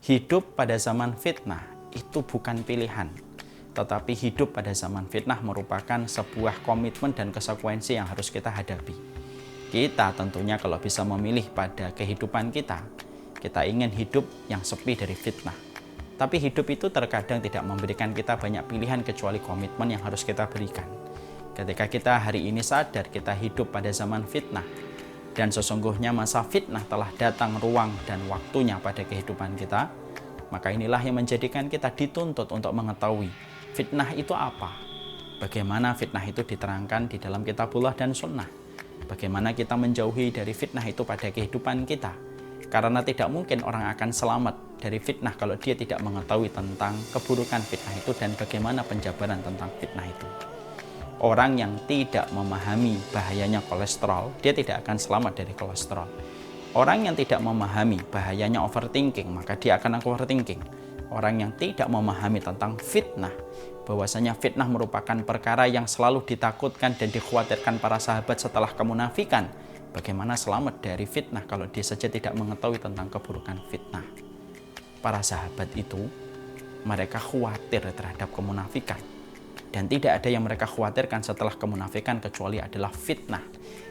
Hidup pada zaman fitnah itu bukan pilihan, tetapi hidup pada zaman fitnah merupakan sebuah komitmen dan konsekuensi yang harus kita hadapi. Kita tentunya kalau bisa memilih pada kehidupan kita ingin hidup yang sepi dari fitnah. Tapi hidup itu terkadang tidak memberikan kita banyak pilihan kecuali komitmen yang harus kita berikan. Ketika kita hari ini sadar kita hidup pada zaman fitnah, dan sesungguhnya masa fitnah telah datang ruang dan waktunya pada kehidupan kita, maka inilah yang menjadikan kita dituntut untuk mengetahui fitnah itu apa. Bagaimana fitnah itu diterangkan di dalam kitabullah dan sunnah. Bagaimana kita menjauhi dari fitnah itu pada kehidupan kita. Karena tidak mungkin orang akan selamat dari fitnah kalau dia tidak mengetahui tentang keburukan fitnah itu dan bagaimana penjabaran tentang fitnah itu. Orang yang tidak memahami bahayanya kolesterol, dia tidak akan selamat dari kolesterol. Orang yang tidak memahami bahayanya overthinking, maka dia akan overthinking. Orang yang tidak memahami tentang fitnah, bahwasanya fitnah merupakan perkara yang selalu ditakutkan dan dikhawatirkan para sahabat setelah kemunafikan. Bagaimana selamat dari fitnah kalau dia saja tidak mengetahui tentang keburukan fitnah? Para sahabat itu, mereka khawatir terhadap kemunafikan. Dan tidak ada yang mereka khawatirkan setelah kemunafikan kecuali adalah fitnah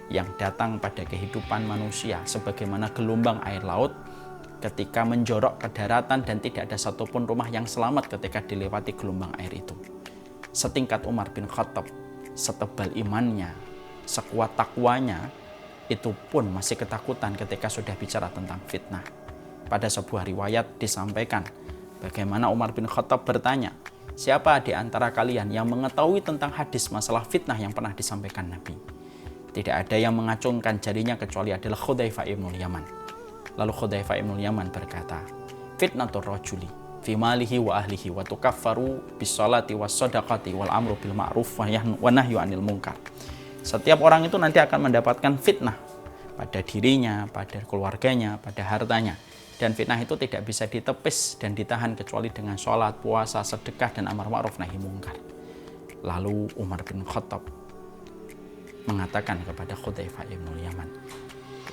yang datang pada kehidupan manusia sebagaimana gelombang air laut ketika menjorok ke daratan dan tidak ada satupun rumah yang selamat ketika dilewati gelombang air itu. Setingkat Umar bin Khattab, setebal imannya, sekuat takwanya, itu pun masih ketakutan ketika sudah bicara tentang fitnah. Pada sebuah riwayat disampaikan bagaimana Umar bin Khattab bertanya, siapa di antara kalian yang mengetahui tentang hadis masalah fitnah yang pernah disampaikan Nabi? Tidak ada yang mengacungkan jarinya kecuali adalah Hudzaifah ibnul Yaman. Lalu Hudzaifah ibnul Yaman berkata, fitnatur rajuli fi malihi wa ahlihi wa tukaffaru bis salati was sadaqati wal amru bil ma'ruf wa nahyu 'anil munkar. Setiap orang itu nanti akan mendapatkan fitnah pada dirinya, pada keluarganya, pada hartanya. Dan fitnah itu tidak bisa ditepis dan ditahan kecuali dengan sholat, puasa, sedekah, dan amar ma'ruf nahi mungkar. Lalu Umar bin Khattab mengatakan kepada Hudzaifah ibnul Yaman,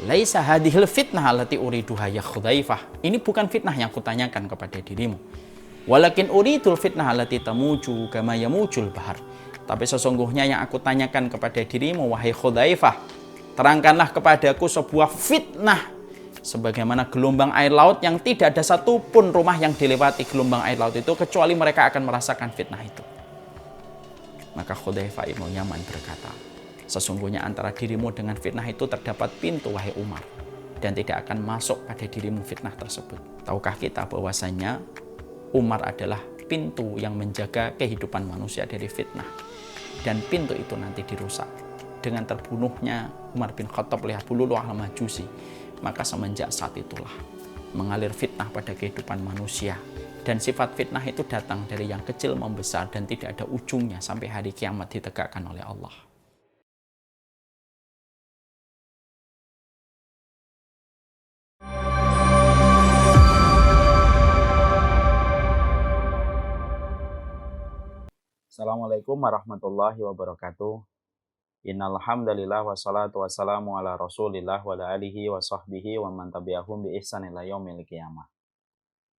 laisa hadhil fitnah allati uriduha ya Hudzaifah. Ini bukan fitnah yang kutanyakan kepada dirimu. Walakin uridul fitnah allati tamuju kama yamujul bahar. Tapi sesungguhnya yang aku tanyakan kepada dirimu, wahai Hudzaifah, terangkanlah kepadaku sebuah fitnah sebagaimana gelombang air laut yang tidak ada satupun rumah yang dilewati gelombang air laut itu kecuali mereka akan merasakan fitnah itu. Maka Hudzaifah ibnul Yaman berkata, sesungguhnya antara dirimu dengan fitnah itu terdapat pintu, wahai Umar, dan tidak akan masuk pada dirimu fitnah tersebut. Tahukah kita bahwasanya Umar adalah pintu yang menjaga kehidupan manusia dari fitnah, dan pintu itu nanti dirusak dengan terbunuhnya Umar bin Khattab oleh Abu Lu'lu'ah al-Majusi. Maka semenjak saat itulah mengalir fitnah pada kehidupan manusia, dan sifat fitnah itu datang dari yang kecil membesar dan tidak ada ujungnya sampai hari kiamat ditegakkan oleh Allah. Assalamualaikum warahmatullahi wabarakatuh. Innal hamdalillah wassalatu wassalamu ala Rasulillah wa ala alihi wa sahbihi wa man tabi'ahum bi ihsan ila yaumil qiyamah.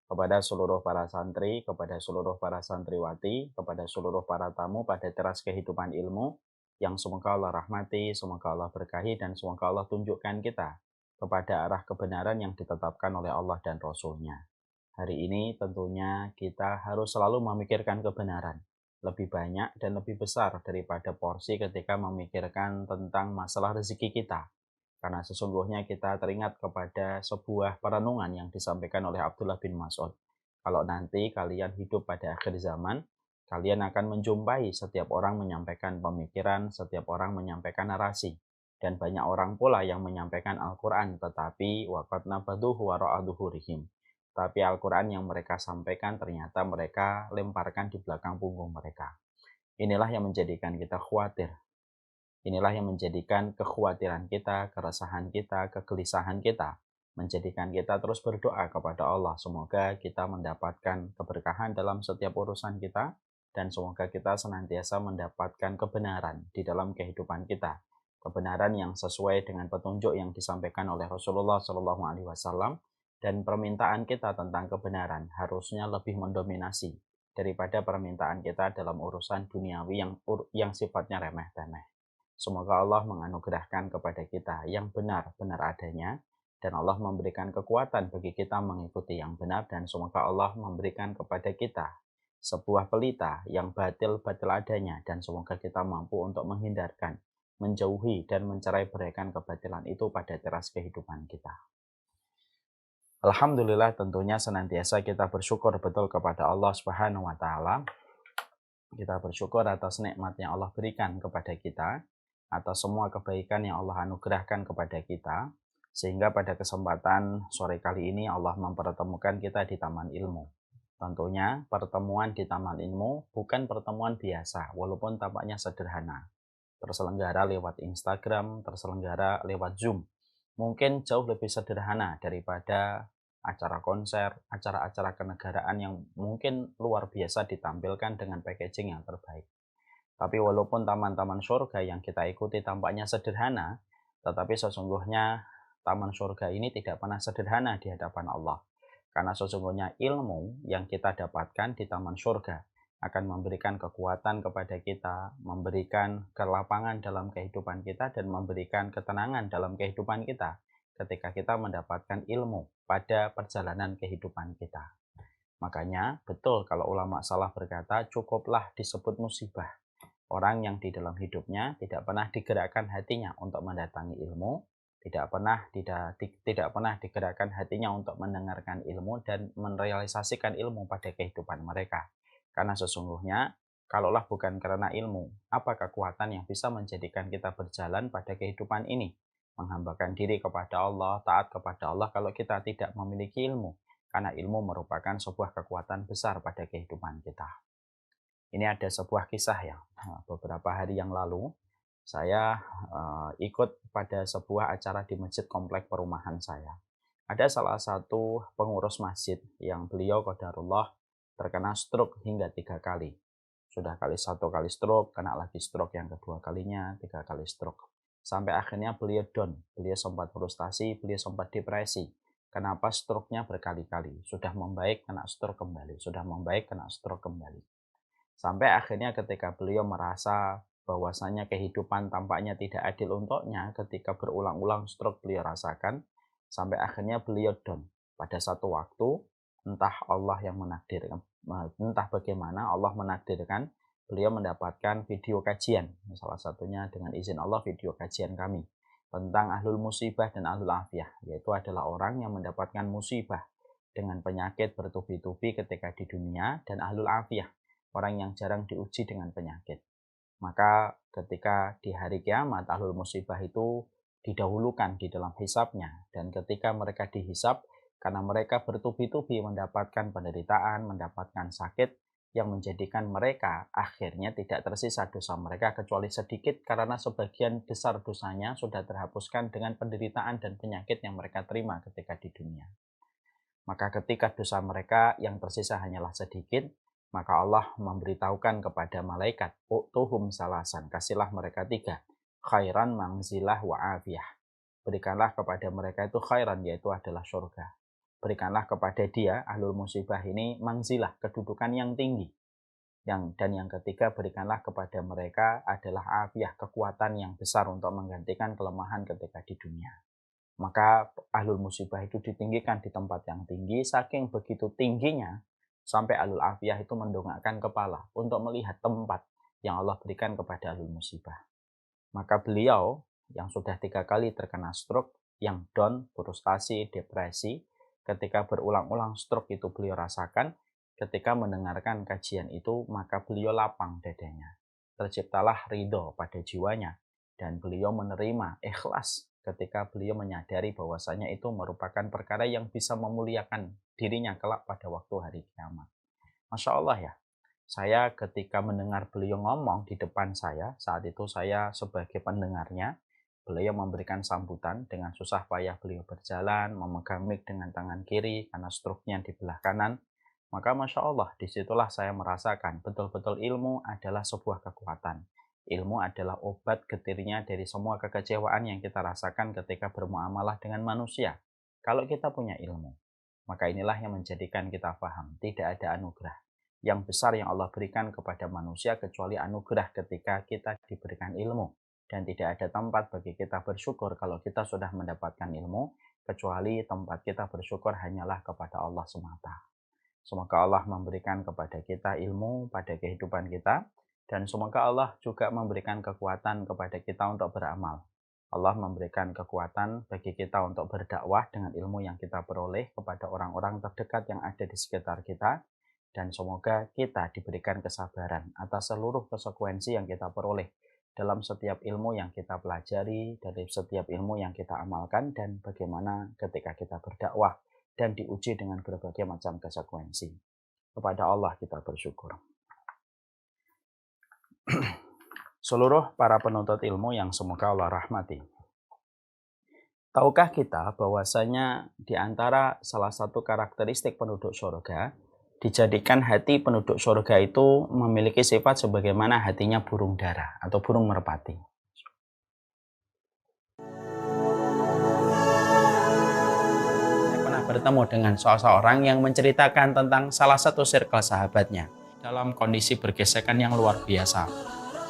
Kepada seluruh para santri, kepada seluruh para santriwati, kepada seluruh para tamu pada teras kehidupan ilmu yang semoga Allah rahmati, semoga Allah berkahi, dan semoga Allah tunjukkan kita kepada arah kebenaran yang ditetapkan oleh Allah dan Rasul-Nya. Hari ini tentunya kita harus selalu memikirkan kebenaran lebih banyak dan lebih besar daripada porsi ketika memikirkan tentang masalah rezeki kita. Karena sesungguhnya kita teringat kepada sebuah perenungan yang disampaikan oleh Abdullah bin Mas'ud. Kalau nanti kalian hidup pada akhir zaman, kalian akan menjumpai setiap orang menyampaikan pemikiran, setiap orang menyampaikan narasi. Dan banyak orang pula yang menyampaikan Al-Quran, tetapi waqad nabaduhu wara'a dhuhurihim. Tapi Al-Quran yang mereka sampaikan ternyata mereka lemparkan di belakang punggung mereka. Inilah yang menjadikan kita khawatir. Inilah yang menjadikan kekhawatiran kita, keresahan kita, kegelisahan kita. Menjadikan kita terus berdoa kepada Allah. Semoga kita mendapatkan keberkahan dalam setiap urusan kita. Dan semoga kita senantiasa mendapatkan kebenaran di dalam kehidupan kita. Kebenaran yang sesuai dengan petunjuk yang disampaikan oleh Rasulullah SAW. dan permintaan kita tentang kebenaran harusnya lebih mendominasi daripada permintaan kita dalam urusan duniawi yang sifatnya remeh-temeh. Semoga Allah menganugerahkan kepada kita yang benar-benar adanya, dan Allah memberikan kekuatan bagi kita mengikuti yang benar, dan semoga Allah memberikan kepada kita sebuah pelita yang batil-batil adanya, dan semoga kita mampu untuk menghindarkan, menjauhi, dan mencerai beraikan kebatilan itu pada teras kehidupan kita. Alhamdulillah, tentunya senantiasa kita bersyukur betul kepada Allah Subhanahu wa Ta'ala. Kita bersyukur atas nikmat yang Allah berikan kepada kita, atas semua kebaikan yang Allah anugerahkan kepada kita, sehingga pada kesempatan sore kali ini Allah mempertemukan kita di Taman Ilmu. Tentunya pertemuan di Taman Ilmu bukan pertemuan biasa, walaupun tampaknya sederhana. Terselenggara lewat Instagram, terselenggara lewat Zoom. Mungkin jauh lebih sederhana daripada acara konser, acara-acara kenegaraan yang mungkin luar biasa ditampilkan dengan packaging yang terbaik. Tapi walaupun taman-taman surga yang kita ikuti tampaknya sederhana, tetapi sesungguhnya taman surga ini tidak pernah sederhana di hadapan Allah. Karena sesungguhnya ilmu yang kita dapatkan di taman surga akan memberikan kekuatan kepada kita, memberikan kelapangan dalam kehidupan kita, dan memberikan ketenangan dalam kehidupan kita ketika kita mendapatkan ilmu pada perjalanan kehidupan kita. Makanya betul kalau ulama salaf berkata, cukuplah disebut musibah orang yang di dalam hidupnya tidak pernah digerakkan hatinya untuk mendatangi ilmu, tidak pernah digerakkan hatinya untuk mendengarkan ilmu dan merealisasikan ilmu pada kehidupan mereka. Karena sesungguhnya kalaulah bukan karena ilmu, apa kekuatan yang bisa menjadikan kita berjalan pada kehidupan ini? Menghambakan diri kepada Allah, taat kepada Allah kalau kita tidak memiliki ilmu. Karena ilmu merupakan sebuah kekuatan besar pada kehidupan kita. Ini ada sebuah kisah ya, beberapa hari yang lalu saya ikut pada sebuah acara di masjid komplek perumahan saya. Ada salah satu pengurus masjid yang beliau qadarullah terkena stroke hingga 3 kali. Sudah satu kali stroke, kena lagi stroke yang kedua kalinya, 3 kali stroke. Sampai akhirnya beliau down, beliau sempat frustasi, beliau sempat depresi. Kenapa stroke-nya berkali-kali? Sudah membaik, kena stroke kembali. Sudah membaik, kena stroke kembali. Sampai akhirnya ketika beliau merasa bahwasanya kehidupan tampaknya tidak adil untuknya, ketika berulang-ulang stroke beliau rasakan, sampai akhirnya beliau down. Pada satu waktu, entah Allah yang menakdirkan, entah bagaimana Allah menakdirkan, beliau mendapatkan video kajian, salah satunya dengan izin Allah video kajian kami tentang ahlul musibah dan ahlul afiyah, yaitu adalah orang yang mendapatkan musibah dengan penyakit bertubi-tubi ketika di dunia, dan ahlul afiyah, orang yang jarang diuji dengan penyakit. Maka ketika di hari kiamat ahlul musibah itu didahulukan di dalam hisabnya, dan ketika mereka dihisab, karena mereka bertubi-tubi mendapatkan penderitaan, mendapatkan sakit, yang menjadikan mereka akhirnya tidak tersisa dosa mereka kecuali sedikit, karena sebagian besar dosanya sudah terhapuskan dengan penderitaan dan penyakit yang mereka terima ketika di dunia. Maka ketika dosa mereka yang tersisa hanyalah sedikit, maka Allah memberitahukan kepada malaikat, u'tuhum salasan, kasihlah mereka 3, khairan mangzilah wa afiyah. Berikanlah kepada mereka itu khairan, yaitu adalah surga. Berikanlah kepada dia, ahlul musibah ini, mangzilah, kedudukan yang tinggi. Dan yang ketiga, berikanlah kepada mereka adalah afiyah, kekuatan yang besar untuk menggantikan kelemahan ketika di dunia. Maka ahlul musibah itu ditinggikan di tempat yang tinggi, saking begitu tingginya, sampai ahlul afiyah itu mendongakkan kepala untuk melihat tempat yang Allah berikan kepada ahlul musibah. Maka beliau yang sudah 3 kali terkena stroke, yang down, frustasi, depresi, ketika berulang-ulang stroke itu beliau rasakan, ketika mendengarkan kajian itu, maka beliau lapang dadanya. Terciptalah ridho pada jiwanya, dan beliau menerima ikhlas ketika beliau menyadari bahwasanya itu merupakan perkara yang bisa memuliakan dirinya kelak pada waktu hari kiamat. Masya Allah ya, saya ketika mendengar beliau ngomong di depan saya, saat itu saya sebagai pendengarnya, beliau memberikan sambutan dengan susah payah beliau berjalan, memegang mic dengan tangan kiri karena stroke-nya di belah kanan. Maka Masya Allah, disitulah saya merasakan betul-betul ilmu adalah sebuah kekuatan. Ilmu adalah obat getirnya dari semua kekecewaan yang kita rasakan ketika bermuamalah dengan manusia. Kalau kita punya ilmu, Maka inilah yang menjadikan kita paham, tidak ada anugerah yang besar yang Allah berikan kepada manusia kecuali anugerah ketika kita diberikan ilmu. Dan tidak ada tempat bagi kita bersyukur kalau kita sudah mendapatkan ilmu, kecuali tempat kita bersyukur hanyalah kepada Allah semata. Semoga Allah memberikan kepada kita ilmu pada kehidupan kita, dan semoga Allah juga memberikan kekuatan kepada kita untuk beramal. Allah memberikan kekuatan bagi kita untuk berdakwah dengan ilmu yang kita peroleh kepada orang-orang terdekat yang ada di sekitar kita, dan semoga kita diberikan kesabaran atas seluruh konsekuensi yang kita peroleh dalam setiap ilmu yang kita pelajari, dari setiap ilmu yang kita amalkan, dan bagaimana ketika kita berdakwah dan diuji dengan berbagai macam konsekuensi. Kepada Allah kita bersyukur. Seluruh para penuntut ilmu yang semoga Allah rahmati. Tahukah kita bahwasanya di antara salah satu karakteristik penduduk surga, dijadikan hati penduduk surga itu memiliki sifat sebagaimana hatinya burung dara atau burung merpati. Saya pernah bertemu dengan seseorang yang menceritakan tentang salah satu circle sahabatnya dalam kondisi bergesekan yang luar biasa.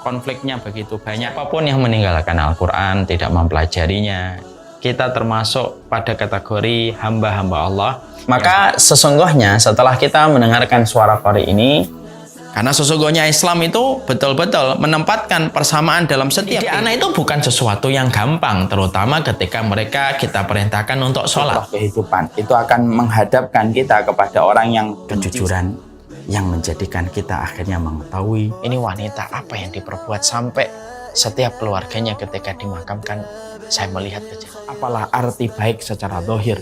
Konfliknya begitu banyak, apapun yang meninggalkan Al-Quran, tidak mempelajarinya, kita termasuk pada kategori hamba-hamba Allah. Maka sesungguhnya setelah kita mendengarkan suara qari ini, karena sesungguhnya Islam itu betul-betul menempatkan persamaan dalam setiap anak itu bukan sesuatu yang gampang, terutama ketika mereka kita perintahkan untuk sholat. Kehidupan itu akan menghadapkan kita kepada orang yang kejujuran, yang menjadikan kita akhirnya mengetahui ini wanita apa yang diperbuat sampai setiap keluarganya ketika dimakamkan saya melihat saja. Apalah arti baik secara zahir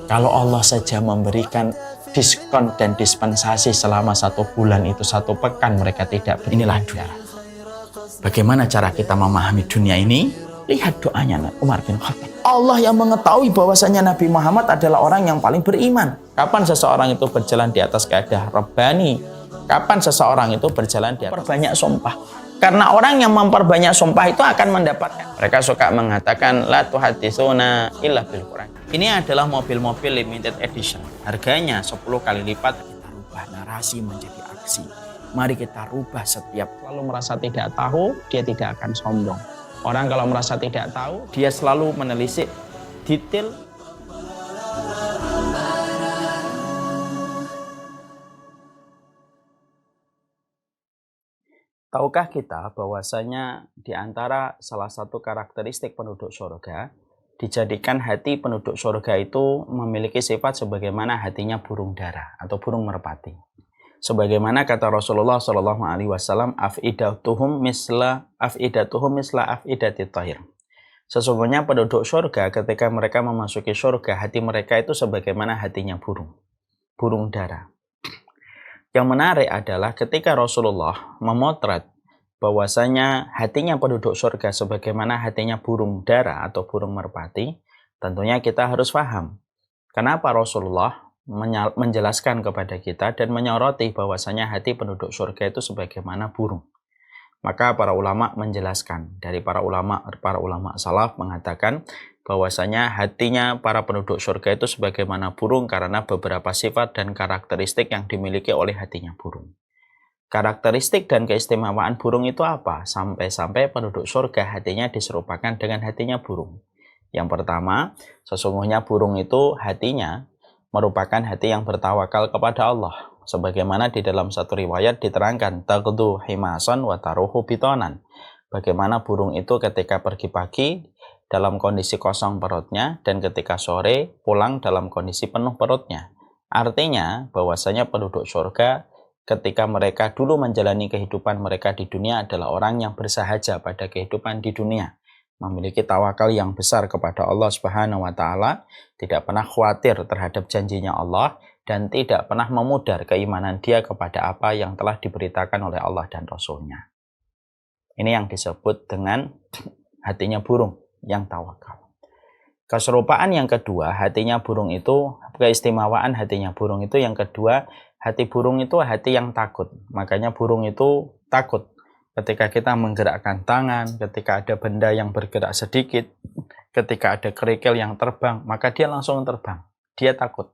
kalau Allah saja memberikan diskon dan dispensasi selama 1 bulan itu 1 pekan mereka tidak inilah dunia. Bagaimana cara kita memahami dunia ini? Lihat doanya Umar bin Khattab. Allah yang mengetahui bahwasanya Nabi Muhammad adalah orang yang paling beriman. Kapan seseorang itu berjalan di atas kaidah Rabbani? Kapan seseorang itu berjalan di atas perbanyak sumpah? Karena orang yang memperbanyak sumpah itu akan mendapatkan. Mereka suka mengatakan la tuhaditsuna illa bil Quran. Ini adalah mobil-mobil limited edition. Harganya 10 kali lipat. Kita rubah narasi menjadi aksi. Mari kita rubah setiap. Selalu merasa tidak tahu, dia tidak akan sombong. Orang kalau merasa tidak tahu, dia selalu menelisik detail. Tahukah kita bahwasanya di antara salah satu karakteristik penduduk surga, dijadikan hati penduduk surga itu memiliki sifat sebagaimana hatinya burung dara atau burung merpati. Sebagaimana kata Rasulullah SAW, afidatuhum misla afidatit tahir. Sesungguhnya penduduk surga ketika mereka memasuki surga, hati mereka itu sebagaimana hatinya burung dara. Yang menarik adalah ketika Rasulullah memotret bahwasanya hatinya penduduk surga sebagaimana hatinya burung dara atau burung merpati, tentunya kita harus paham kenapa Rasulullah menjelaskan kepada kita dan menyoroti bahwasanya hati penduduk surga itu sebagaimana burung. Maka para ulama menjelaskan, dari para ulama salaf mengatakan bahwasanya hatinya para penduduk surga itu sebagaimana burung karena beberapa sifat dan karakteristik yang dimiliki oleh hatinya burung. Karakteristik dan keistimewaan burung itu apa? Sampai-sampai penduduk surga hatinya diserupakan dengan hatinya burung. Yang pertama, sesungguhnya burung itu hatinya merupakan hati yang bertawakal kepada Allah. Sebagaimana di dalam satu riwayat diterangkan, taqdu himasan wa taruhu bitonan. Bagaimana burung itu ketika pergi pagi dalam kondisi kosong perutnya dan ketika sore pulang dalam kondisi penuh perutnya. Artinya bahwasanya penduduk surga ketika mereka dulu menjalani kehidupan mereka di dunia adalah orang yang bersahaja pada kehidupan di dunia, memiliki tawakal yang besar kepada Allah Subhanahu wa taala, tidak pernah khawatir terhadap janjinya Allah dan tidak pernah memudar keimanan dia kepada apa yang telah diberitakan oleh Allah dan Rasul-Nya. Ini yang disebut dengan hatinya burung yang tawakal. Keserupaan yang kedua, hatinya burung itu, keistimewaan hatinya burung itu yang kedua, hati burung itu hati yang takut. Makanya burung itu takut ketika kita menggerakkan tangan, ketika ada benda yang bergerak sedikit, ketika ada kerikil yang terbang, maka dia langsung terbang. Dia takut.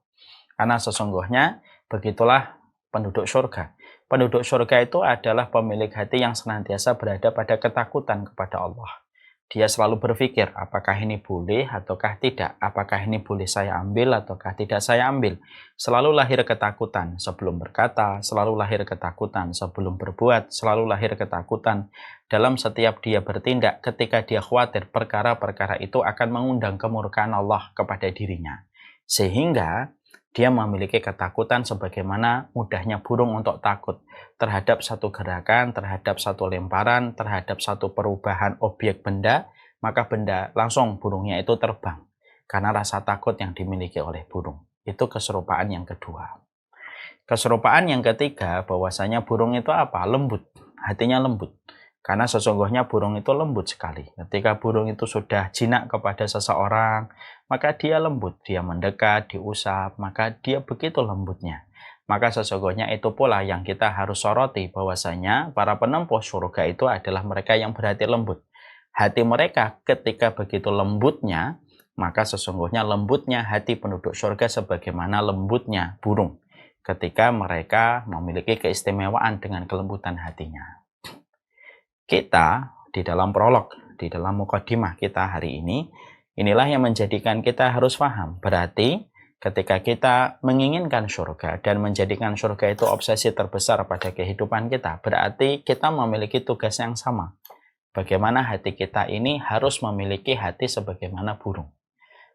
Karena sesungguhnya begitulah penduduk surga. Penduduk surga itu adalah pemilik hati yang senantiasa berada pada ketakutan kepada Allah. Dia selalu berpikir, apakah ini boleh ataukah tidak? Apakah ini boleh saya ambil ataukah tidak saya ambil? Selalu lahir ketakutan sebelum berkata, selalu lahir ketakutan sebelum berbuat, selalu lahir ketakutan dalam setiap dia bertindak ketika dia khawatir perkara-perkara itu akan mengundang kemurkaan Allah kepada dirinya. Sehingga dia memiliki ketakutan sebagaimana mudahnya burung untuk takut terhadap satu gerakan, terhadap satu lemparan, terhadap satu perubahan objek benda, maka benda langsung burungnya itu terbang. Karena rasa takut yang dimiliki oleh burung. Itu keserupaan yang kedua. Keserupaan yang ketiga, bahwasanya burung itu apa? Lembut. Hatinya lembut. Karena sesungguhnya burung itu lembut sekali. Ketika burung itu sudah jinak kepada seseorang, maka dia lembut. Dia mendekat, diusap, maka dia begitu lembutnya. Maka sesungguhnya itu pula yang kita harus soroti, bahwasanya para penempuh surga itu adalah mereka yang berhati lembut. Hati mereka ketika begitu lembutnya, maka sesungguhnya lembutnya hati penduduk surga sebagaimana lembutnya burung ketika mereka memiliki keistimewaan dengan kelembutan hatinya. Kita di dalam prolog, di dalam mukadimah kita hari ini, inilah yang menjadikan kita harus paham. Berarti ketika kita menginginkan surga dan menjadikan surga itu obsesi terbesar pada kehidupan kita, berarti kita memiliki tugas yang sama. Bagaimana hati kita ini harus memiliki hati sebagaimana burung.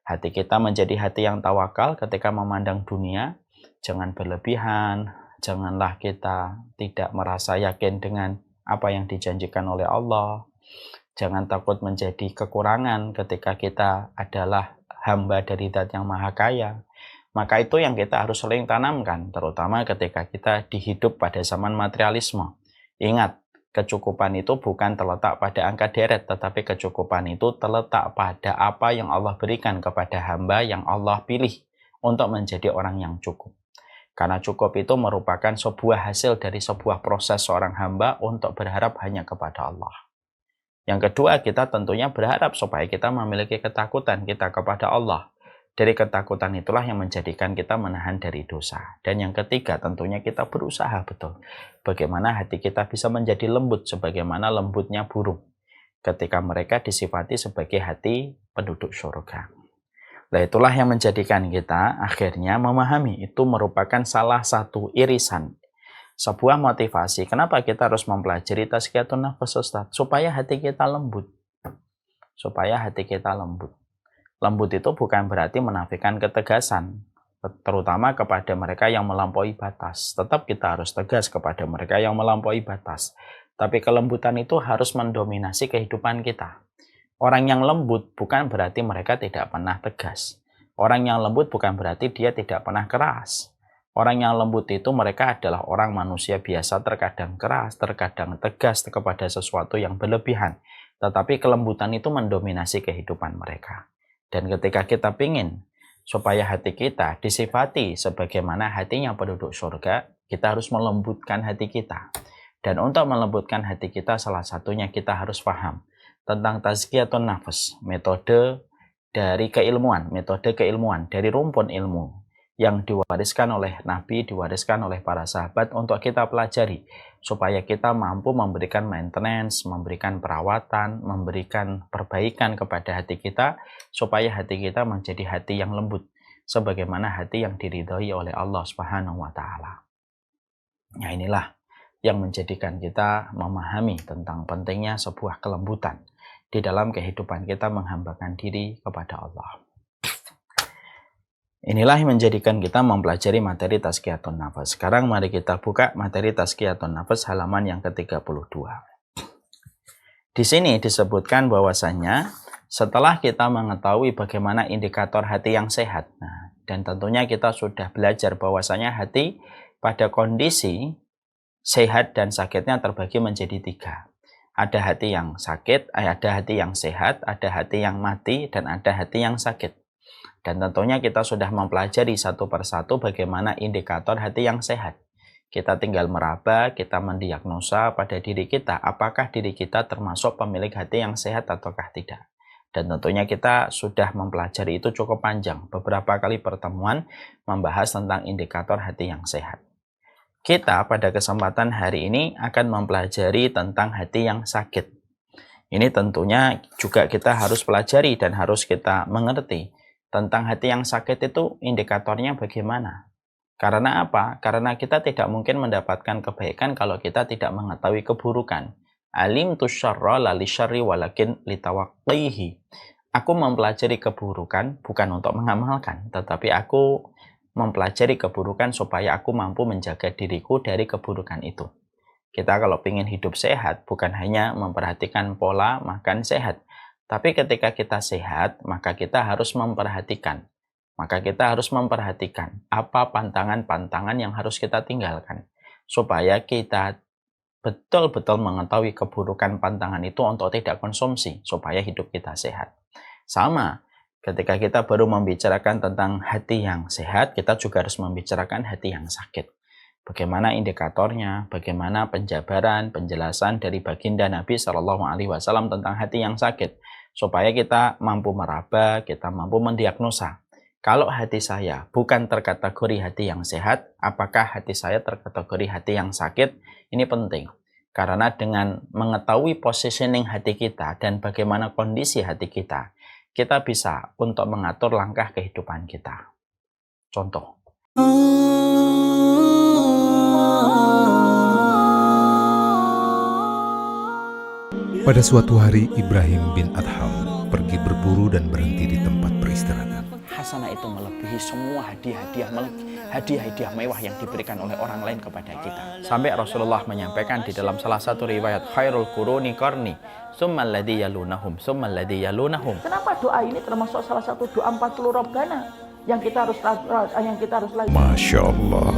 Hati kita menjadi hati yang tawakal ketika memandang dunia, jangan berlebihan, janganlah kita tidak merasa yakin dengan apa yang dijanjikan oleh Allah. Jangan takut menjadi kekurangan ketika kita adalah hamba dari Zat yang Maha Kaya. Maka itu yang kita harus sering tanamkan, terutama ketika kita dihidup pada zaman materialisme. Ingat, kecukupan itu bukan terletak pada angka deret, tetapi kecukupan itu terletak pada apa yang Allah berikan kepada hamba yang Allah pilih untuk menjadi orang yang cukup. Karena cukup itu merupakan sebuah hasil dari sebuah proses seorang hamba untuk berharap hanya kepada Allah. Yang kedua, kita tentunya berharap supaya kita memiliki ketakutan kita kepada Allah. Dari ketakutan itulah yang menjadikan kita menahan dari dosa. Dan yang ketiga, tentunya kita berusaha betul. Bagaimana hati kita bisa menjadi lembut sebagaimana lembutnya burung ketika mereka disifati sebagai hati penduduk surga. Nah, itulah yang menjadikan kita akhirnya memahami itu merupakan salah satu irisan, sebuah motivasi. Kenapa kita harus mempelajari tazkiyatun nafs, Ustaz? Supaya hati kita lembut. Supaya hati kita lembut. Lembut itu bukan berarti menafikan ketegasan, terutama kepada mereka yang melampaui batas. Tetap kita harus tegas kepada mereka yang melampaui batas. Tapi kelembutan itu harus mendominasi kehidupan kita. Orang yang lembut bukan berarti mereka tidak pernah tegas. Orang yang lembut bukan berarti dia tidak pernah keras. Orang yang lembut itu mereka adalah orang manusia biasa, terkadang keras, terkadang tegas kepada sesuatu yang berlebihan. Tetapi kelembutan itu mendominasi kehidupan mereka. Dan ketika kita ingin supaya hati kita disifati sebagaimana hatinya penduduk surga, kita harus melembutkan hati kita. Dan untuk melembutkan hati kita, salah satunya kita harus paham tentang tazkiyatun nafs, metode dari keilmuan, dari rumpun ilmu yang diwariskan oleh Nabi, diwariskan oleh para sahabat untuk kita pelajari supaya kita mampu memberikan maintenance, memberikan perawatan, memberikan perbaikan kepada hati kita supaya hati kita menjadi hati yang lembut sebagaimana hati yang diridhoi oleh Allah Subhanahu wa taala. Nah, inilah yang menjadikan kita memahami tentang pentingnya sebuah kelembutan di dalam kehidupan kita menghambakan diri kepada Allah. Inilah yang menjadikan kita mempelajari materi tazkiyatun nafs. Sekarang mari kita buka materi tazkiyatun nafs halaman yang ke-32. Di sini disebutkan bahwasannya setelah kita mengetahui bagaimana indikator hati yang sehat, dan tentunya kita sudah belajar bahwasanya hati pada kondisi sehat dan sakitnya terbagi menjadi 3. Ada hati yang sakit, ada hati yang sehat, ada hati yang mati, dan ada hati yang sakit. Dan tentunya kita sudah mempelajari satu persatu bagaimana indikator hati yang sehat. Kita tinggal meraba, kita mendiagnosa pada diri kita, apakah diri kita termasuk pemilik hati yang sehat ataukah tidak. Dan tentunya kita sudah mempelajari itu cukup panjang. Beberapa kali pertemuan membahas tentang indikator hati yang sehat. Kita pada kesempatan hari ini akan mempelajari tentang hati yang sakit. Ini tentunya juga kita harus pelajari dan harus kita mengerti tentang hati yang sakit itu indikatornya bagaimana. Karena apa? Karena kita tidak mungkin mendapatkan kebaikan kalau kita tidak mengetahui keburukan. Alim tu syarra la li syarri walakin litawaqqihi. Aku mempelajari keburukan bukan untuk mengamalkan, tetapi aku mempelajari keburukan supaya aku mampu menjaga diriku dari keburukan itu. Kita kalau ingin hidup sehat, bukan hanya memperhatikan pola makan sehat, tapi ketika kita sehat, maka kita harus memperhatikan. Maka kita harus memperhatikan apa pantangan-pantangan yang harus kita tinggalkan, supaya kita betul-betul mengetahui keburukan pantangan itu untuk tidak konsumsi, supaya hidup kita sehat. Sama, ketika kita baru membicarakan tentang hati yang sehat, kita juga harus membicarakan hati yang sakit. Bagaimana indikatornya, bagaimana penjabaran, penjelasan dari baginda Nabi SAW tentang hati yang sakit, supaya kita mampu meraba, kita mampu mendiagnosa. Kalau hati saya bukan terkategori hati yang sehat, apakah hati saya terkategori hati yang sakit? Ini penting. Karena dengan mengetahui positioning hati kita dan bagaimana kondisi hati kita bisa untuk mengatur langkah kehidupan kita. Contoh. Pada suatu hari, Ibrahim bin Adham pergi berburu dan berhenti di tempat peristirahatan. Hasanah itu melebihi semua hadiah-hadiah mewah yang diberikan oleh orang lain kepada kita. Sampai Rasulullah menyampaikan di dalam salah satu riwayat, khairul quruni qarni, summal ladzi yalunahum, summal ladzi yalunahum. Kenapa doa ini termasuk salah satu doa 40 Rabbana yang kita harus lakukan? Masya Allah,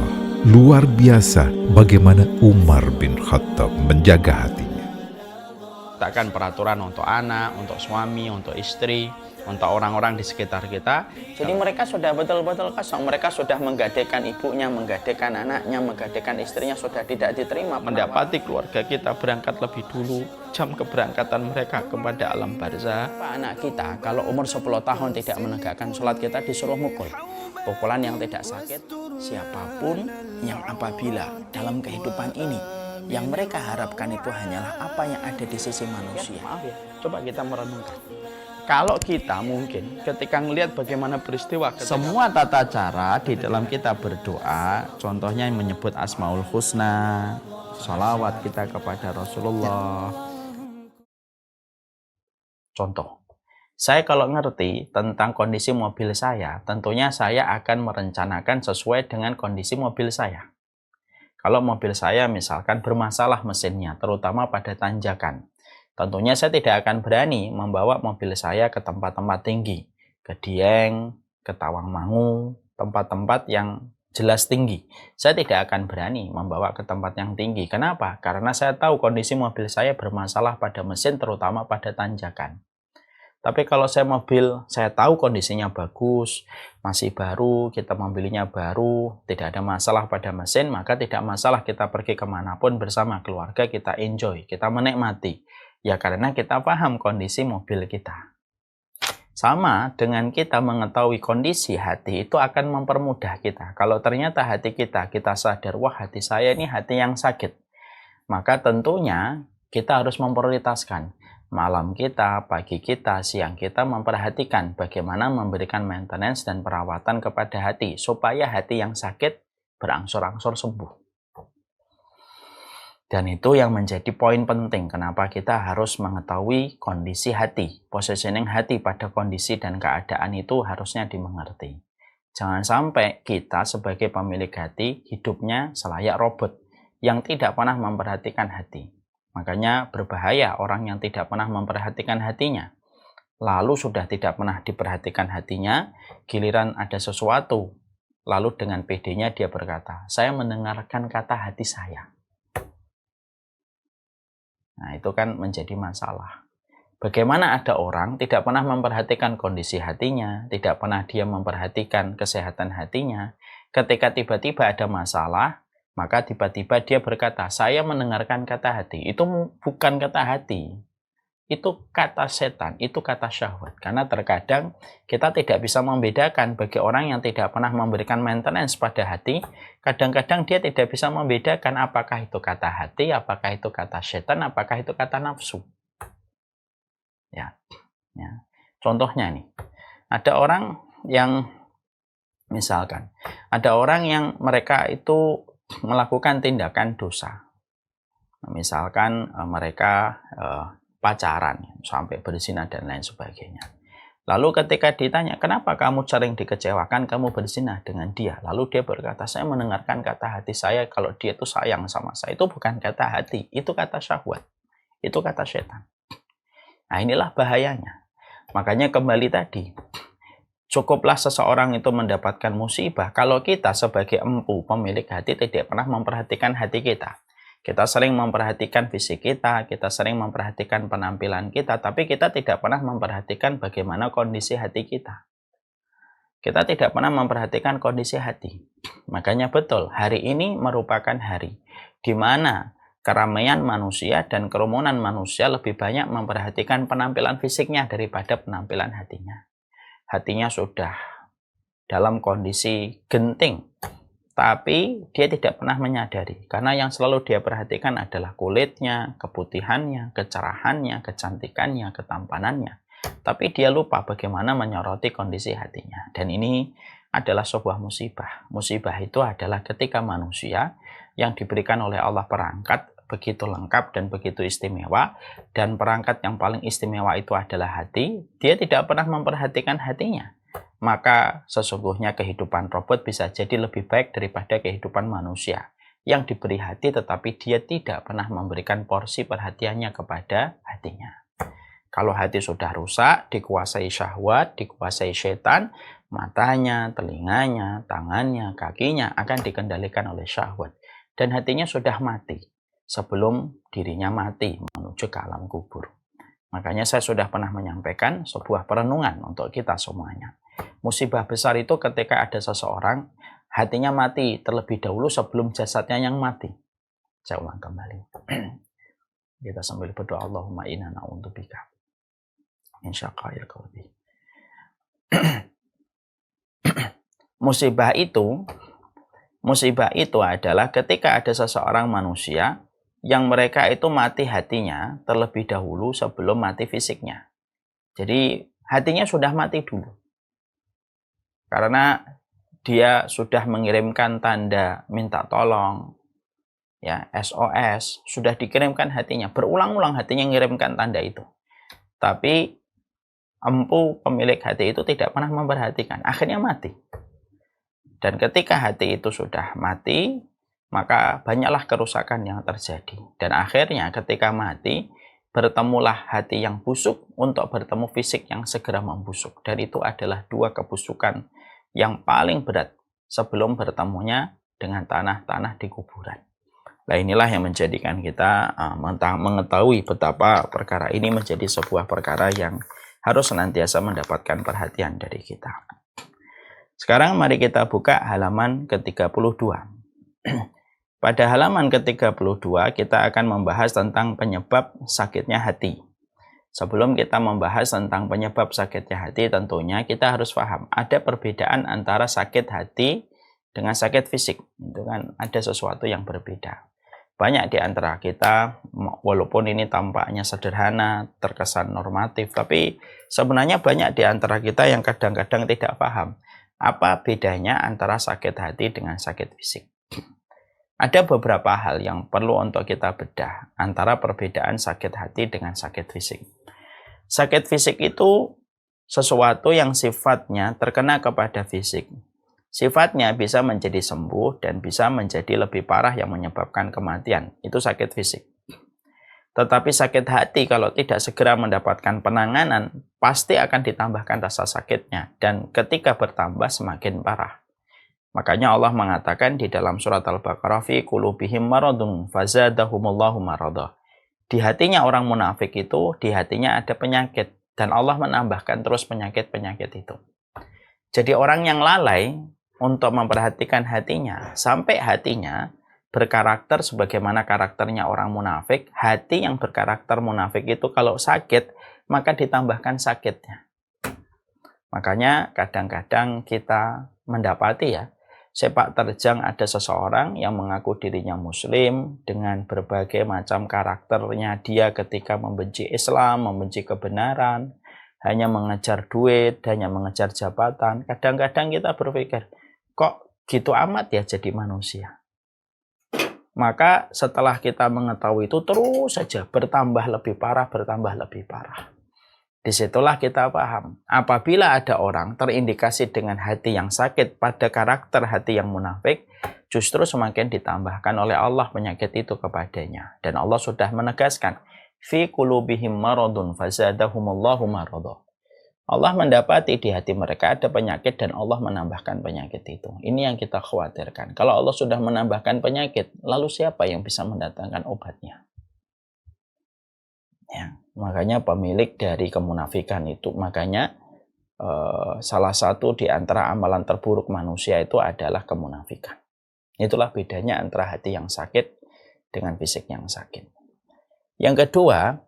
luar biasa bagaimana Umar bin Khattab menjaga hatinya. Takkan peraturan untuk anak, untuk suami, untuk istri, untuk orang-orang di sekitar kita. Jadi mereka sudah betul-betul kosong. Mereka sudah menggadaikan ibunya, menggadaikan anaknya, menggadaikan istrinya, sudah tidak diterima. Mendapati keluarga kita berangkat lebih dulu, jam keberangkatan mereka kepada alam barzah. Anak kita kalau umur 10 tahun tidak menegakkan sholat, kita disuruh mukul. Pukulan yang tidak sakit. Siapapun yang apabila dalam kehidupan ini yang mereka harapkan itu hanyalah apa yang ada di sisi manusia. Maaf ya, coba kita merenungkan. Kalau kita mungkin ketika melihat bagaimana peristiwa, semua tata cara di dalam kita berdoa, contohnya menyebut Asmaul Husna, salawat kita kepada Rasulullah. Contoh, saya kalau ngerti tentang kondisi mobil saya, tentunya saya akan merencanakan sesuai dengan kondisi mobil saya. Kalau mobil saya misalkan bermasalah mesinnya, terutama pada tanjakan, tentunya saya tidak akan berani membawa mobil saya ke tempat-tempat tinggi, ke Dieng, ke Tawangmangu, tempat-tempat yang jelas tinggi. Saya tidak akan berani membawa ke tempat yang tinggi. Kenapa? Karena saya tahu kondisi mobil saya bermasalah pada mesin, terutama pada tanjakan. Tapi kalau saya tahu kondisinya bagus, masih baru, kita membelinya baru, tidak ada masalah pada mesin, maka tidak masalah kita pergi kemanapun bersama keluarga, kita enjoy, kita menikmati. Ya karena kita paham kondisi mobil kita. Sama dengan kita mengetahui kondisi hati, itu akan mempermudah kita. Kalau ternyata hati kita sadar, wah hati saya ini hati yang sakit. Maka tentunya kita harus memprioritaskan. Malam kita, pagi kita, siang kita memperhatikan bagaimana memberikan maintenance dan perawatan kepada hati supaya hati yang sakit berangsur-angsur sembuh. Dan itu yang menjadi poin penting kenapa kita harus mengetahui kondisi hati, positioning hati pada kondisi dan keadaan itu harusnya dimengerti. Jangan sampai kita sebagai pemilik hati hidupnya selayak robot yang tidak pernah memperhatikan hati. Makanya berbahaya orang yang tidak pernah memperhatikan hatinya. Lalu sudah tidak pernah diperhatikan hatinya, giliran ada sesuatu. Lalu dengan PD-nya dia berkata, saya mendengarkan kata hati saya. Nah itu kan menjadi masalah. Bagaimana ada orang tidak pernah memperhatikan kondisi hatinya, tidak pernah dia memperhatikan kesehatan hatinya. Ketika tiba-tiba ada masalah, maka tiba-tiba dia berkata, saya mendengarkan kata hati. Itu bukan kata hati. itu kata setan, itu kata syahwat. Karena terkadang kita tidak bisa membedakan bagi orang yang tidak pernah memberikan maintenance pada hati. Kadang-kadang dia tidak bisa membedakan apakah itu kata hati, apakah itu kata setan, apakah itu kata nafsu. Ya. Contohnya nih, ada orang yang misalkan, ada orang yang mereka itu melakukan tindakan dosa. Misalkan mereka pacaran sampai berzina dan lain sebagainya. Lalu ketika ditanya, kenapa kamu sering dikecewakan, kamu berzina dengan dia? Lalu dia berkata, saya mendengarkan kata hati saya kalau dia itu sayang sama saya. Itu bukan kata hati, itu kata syahwat. Itu kata setan. Nah, inilah bahayanya. Makanya kembali tadi, cukuplah seseorang itu mendapatkan musibah kalau kita sebagai empu pemilik hati tidak pernah memperhatikan hati kita. Kita sering memperhatikan fisik kita sering memperhatikan penampilan kita, tapi kita tidak pernah memperhatikan bagaimana kondisi hati kita. Kita tidak pernah memperhatikan kondisi hati. Makanya betul, hari ini merupakan hari di mana keramaian manusia dan kerumunan manusia lebih banyak memperhatikan penampilan fisiknya daripada penampilan hatinya. Hatinya sudah dalam kondisi genting, tapi dia tidak pernah menyadari, karena yang selalu dia perhatikan adalah kulitnya, keputihannya, kecerahannya, kecantikannya, ketampanannya. Tapi dia lupa bagaimana menyoroti kondisi hatinya. Dan ini adalah sebuah musibah. Musibah itu adalah ketika manusia yang diberikan oleh Allah perangkat begitu lengkap dan begitu istimewa, dan perangkat yang paling istimewa itu adalah hati, dia tidak pernah memperhatikan hatinya. Maka sesungguhnya kehidupan robot bisa jadi lebih baik daripada kehidupan manusia yang diberi hati tetapi dia tidak pernah memberikan porsi perhatiannya kepada hatinya. Kalau hati sudah rusak, dikuasai syahwat, dikuasai setan, matanya, telinganya, tangannya, kakinya akan dikendalikan oleh syahwat. Dan hatinya sudah mati sebelum dirinya mati menuju ke alam kubur. Makanya saya sudah pernah menyampaikan sebuah perenungan untuk kita semuanya. Musibah besar itu ketika ada seseorang hatinya mati terlebih dahulu sebelum jasadnya yang mati. Saya ulang kembali. Kita sambil berdoa, Allahumma inna na'udzubika min syaqa'il qalbi. Musibah itu adalah ketika ada seseorang manusia yang mereka itu mati hatinya terlebih dahulu sebelum mati fisiknya. Jadi hatinya sudah mati dulu. Karena dia sudah mengirimkan tanda minta tolong, ya SOS, sudah dikirimkan hatinya, berulang-ulang hatinya mengirimkan tanda itu. Tapi empu pemilik hati itu tidak pernah memperhatikan, akhirnya mati. Dan ketika hati itu sudah mati, maka banyaklah kerusakan yang terjadi. Dan akhirnya ketika mati, bertemulah hati yang busuk untuk bertemu fisik yang segera membusuk. Dan itu adalah dua kebusukan yang paling berat sebelum bertemunya dengan tanah-tanah di kuburan. Nah, inilah yang menjadikan kita mengetahui betapa perkara ini menjadi sebuah perkara yang harus senantiasa mendapatkan perhatian dari kita. Sekarang mari kita buka halaman ke-32. Pada halaman ke-32 kita akan membahas tentang penyebab sakitnya hati. Sebelum kita membahas tentang penyebab sakitnya hati, tentunya kita harus paham ada perbedaan antara sakit hati dengan sakit fisik. Itu kan ada sesuatu yang berbeda. Banyak di antara kita, walaupun ini tampaknya sederhana, terkesan normatif, tapi sebenarnya banyak di antara kita yang kadang-kadang tidak paham apa bedanya antara sakit hati dengan sakit fisik. Ada beberapa hal yang perlu untuk kita bedah antara perbedaan sakit hati dengan sakit fisik. Sakit fisik itu sesuatu yang sifatnya terkena kepada fisik. Sifatnya bisa menjadi sembuh dan bisa menjadi lebih parah yang menyebabkan kematian. Itu sakit fisik. Tetapi sakit hati kalau tidak segera mendapatkan penanganan, pasti akan ditambahkan rasa sakitnya. Dan ketika bertambah semakin parah. Makanya Allah mengatakan di dalam surat Al-Baqarah, fi qulubihim maradun fazadahumullahu maradah. Di hatinya orang munafik itu, di hatinya ada penyakit. Dan Allah menambahkan terus penyakit-penyakit itu. Jadi orang yang lalai untuk memperhatikan hatinya, sampai hatinya berkarakter sebagaimana karakternya orang munafik. Hati yang berkarakter munafik itu kalau sakit, maka ditambahkan sakitnya. Makanya kadang-kadang kita mendapati ya, sepak terjang ada seseorang yang mengaku dirinya muslim dengan berbagai macam karakternya dia ketika membenci Islam, membenci kebenaran, hanya mengejar duit, hanya mengejar jabatan. Kadang-kadang kita berpikir, kok gitu amat ya jadi manusia. Maka setelah kita mengetahui itu terus saja bertambah lebih parah, bertambah lebih parah. Disitulah kita paham, apabila ada orang terindikasi dengan hati yang sakit pada karakter hati yang munafik, justru semakin ditambahkan oleh Allah penyakit itu kepadanya. Dan Allah sudah menegaskan, fi qulubihim maradun fazadahumullahu marada. Allah mendapati di hati mereka ada penyakit dan Allah menambahkan penyakit itu. Ini yang kita khawatirkan. Kalau Allah sudah menambahkan penyakit, lalu siapa yang bisa mendatangkan obatnya? Ya, makanya pemilik dari kemunafikan itu, makanya salah satu di antara amalan terburuk manusia itu adalah kemunafikan. Itulah bedanya antara hati yang sakit dengan fisik yang sakit. Yang kedua,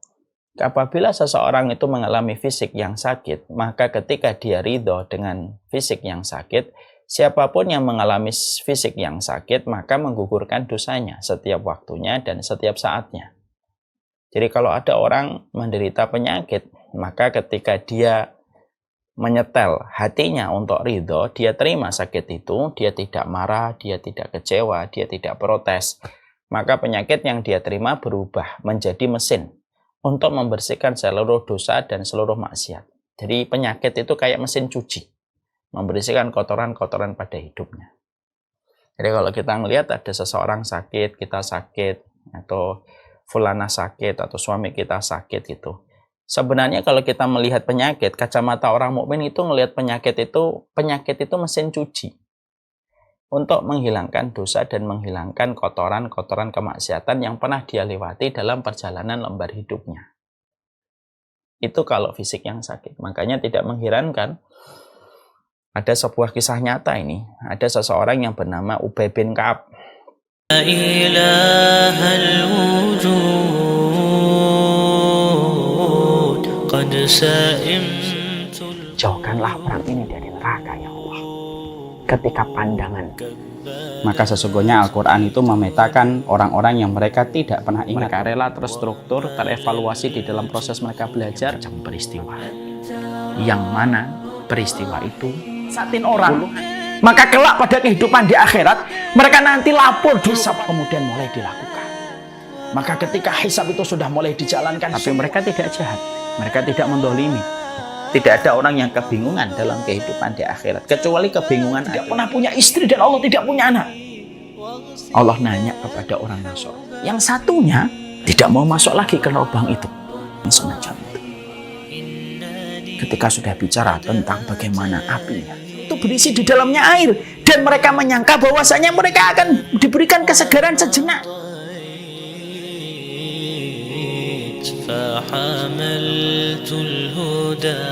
apabila seseorang itu mengalami fisik yang sakit, maka ketika dia ridho dengan fisik yang sakit, siapapun yang mengalami fisik yang sakit, maka menggugurkan dosanya setiap waktunya dan setiap saatnya. Jadi kalau ada orang menderita penyakit, maka ketika dia menyetel hatinya untuk ridho, dia terima sakit itu, dia tidak marah, dia tidak kecewa, dia tidak protes, maka penyakit yang dia terima berubah menjadi mesin untuk membersihkan seluruh dosa dan seluruh maksiat. Jadi penyakit itu kayak mesin cuci, membersihkan kotoran-kotoran pada hidupnya. Jadi kalau kita melihat ada seseorang sakit, kita sakit, atau fulana sakit, atau suami kita sakit gitu. Sebenarnya kalau kita melihat penyakit, kacamata orang mukmin itu melihat penyakit itu mesin cuci untuk menghilangkan dosa dan menghilangkan kotoran-kotoran kemaksiatan yang pernah dia lewati dalam perjalanan lembar hidupnya. Itu kalau fisik yang sakit. Makanya tidak mengherankan, ada sebuah kisah nyata ini. Ada seseorang yang bernama Ubay bin Ka'ab. Jauhkanlah orang ini dari neraka, ya Allah. Ketika pandangan, maka sesungguhnya Al-Quran itu memetakan orang-orang yang mereka tidak pernah ingat. Mereka rela terstruktur, terevaluasi di dalam proses mereka belajar macam peristiwa. Yang mana peristiwa itu satin orang. Maka kelak pada kehidupan di akhirat, mereka nanti lapor hisab kemudian mulai dilakukan. Maka ketika hisab itu sudah mulai dijalankan, tapi mereka tidak jahat, mereka tidak mendolimi. Tidak ada orang yang kebingungan dalam kehidupan di akhirat, kecuali kebingungan tidak pernah punya istri dan Allah tidak punya anak. Allah nanya kepada orang Nasr, yang satunya tidak mau masuk lagi ke lubang itu. Semacam itu. Ketika sudah bicara tentang bagaimana apinya, itu berisi di dalamnya air, dan mereka menyangka bahwasanya mereka akan diberikan kesegaran sejenak. فحملت الهدى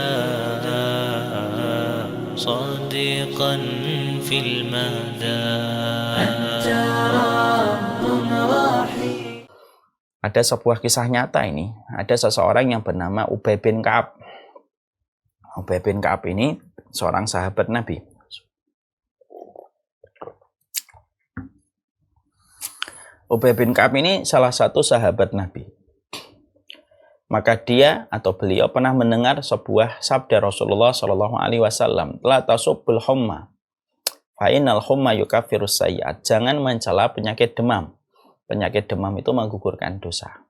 صادقا في المدى. Ada sebuah kisah nyata ini. Ada seseorang yang bernama Ubay bin Ka'ab. Ubay bin Ka'ab ini seorang sahabat Nabi. Ubay bin Ka'ab ini salah satu sahabat Nabi. Maka dia atau beliau pernah mendengar sebuah sabda Rasulullah Shallallahu Alaihi Wasallam, la tasubbul humma, fa innal humma yukaffirus sayyi'at. Jangan mencela penyakit demam. Penyakit demam itu menggugurkan dosa.